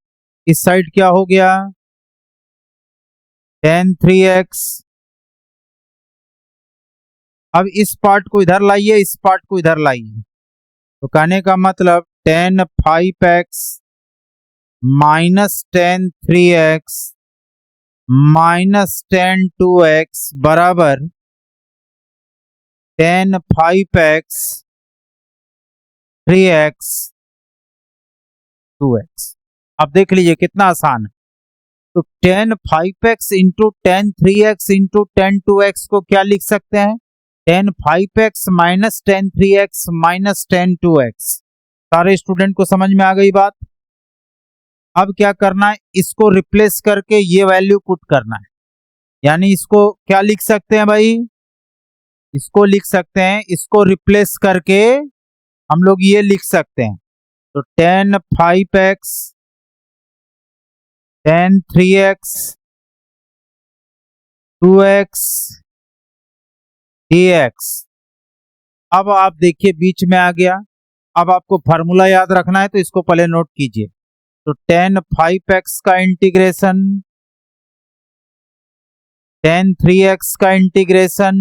इस साइड क्या हो गया, tan 3x। अब इस पार्ट को इधर लाइए, इस पार्ट को इधर लाइए, तो कहने का मतलब tan 5x minus tan 3x minus tan 2x बराबर tan 5x 3x 2x। अब देख लीजिए कितना आसान है। तो tan 5x into tan 3x into tan 2x को क्या लिख सकते हैं, tan 5x minus tan 3x minus tan 2x। सारे स्टूडेंट को समझ में आ गई बात। अब क्या करना है, इसको रिप्लेस करके ये वैल्यू पुट करना है, यानी इसको क्या लिख सकते हैं भाई, इसको लिख सकते हैं, इसको रिप्लेस करके हम लोग ये लिख सकते हैं। तो tan 5x tan 3x 2x dx। अब आप देखिए बीच में आ गया। अब आपको फार्मूला याद रखना है तो इसको पहले नोट कीजिए। तो tan 5x का इंटीग्रेशन tan 3x का इंटीग्रेशन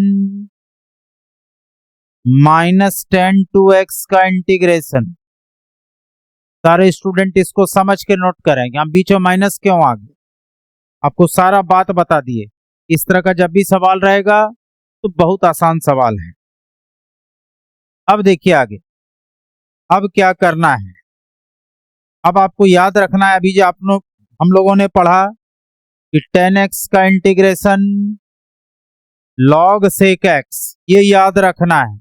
माइनस tan 2x का इंटीग्रेशन। सारे स्टूडेंट इसको समझ के नोट करेंगे, हम बीच में माइनस क्यों आ गए, आपको सारा बात बता दिए। इस तरह का जब भी सवाल रहेगा तो बहुत आसान सवाल है। अब देखिए आगे, अब क्या करना है, अब आपको याद रखना है, अभी जो हम लोगों ने पढ़ा कि tan x का इंटीग्रेशन log sec x, ये याद रखना है।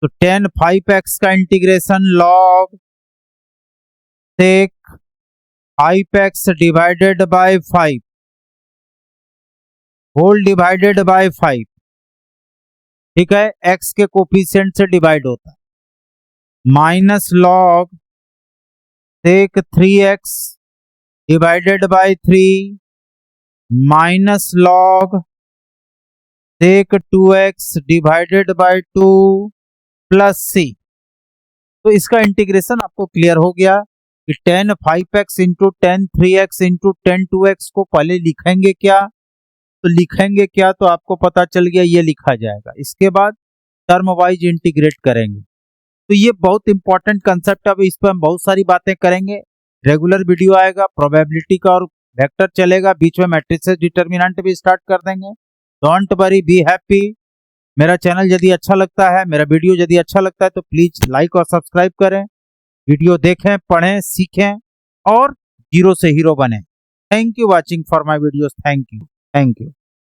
तो tan 5x का integration log sec 5x divided by 5 whole divided by 5, ठीक है, x के कोफिशिएंट से डिवाइड होता है, minus log sec 3x divided by 3 minus log sec 2x divided by 2 plus c। तो इसका इंटीग्रेशन आपको क्लियर हो गया कि tan 5x into tan 3x into tan 2x को पहले लिखेंगे क्या, तो लिखेंगे क्या, तो आपको पता चल गया ये लिखा जाएगा। इसके बाद टर्म वाइज इंटीग्रेट करेंगे। तो ये बहुत इंपॉर्टेंट कंसेप्ट है, इस पर हम बहुत सारी बातें करेंगे। रेगुलर वीडियो आएगा, प्रोबेबिलिटी का और वेक्टर चलेगा, बीच में मैट्रिसेस डिटर्मिनेंट भी स्टार्ट कर देंगे। Don't worry, be happy. मेरा चैनल यदि अच्छा लगता है, मेरा वीडियो यदि अच्छा लगता है तो प्लीज लाइक और सब्सक्राइब करें, वीडियो देखें, पढ़ें, सीखें और हीरो से हीरो बने। Thank you watching for my videos. Thank you.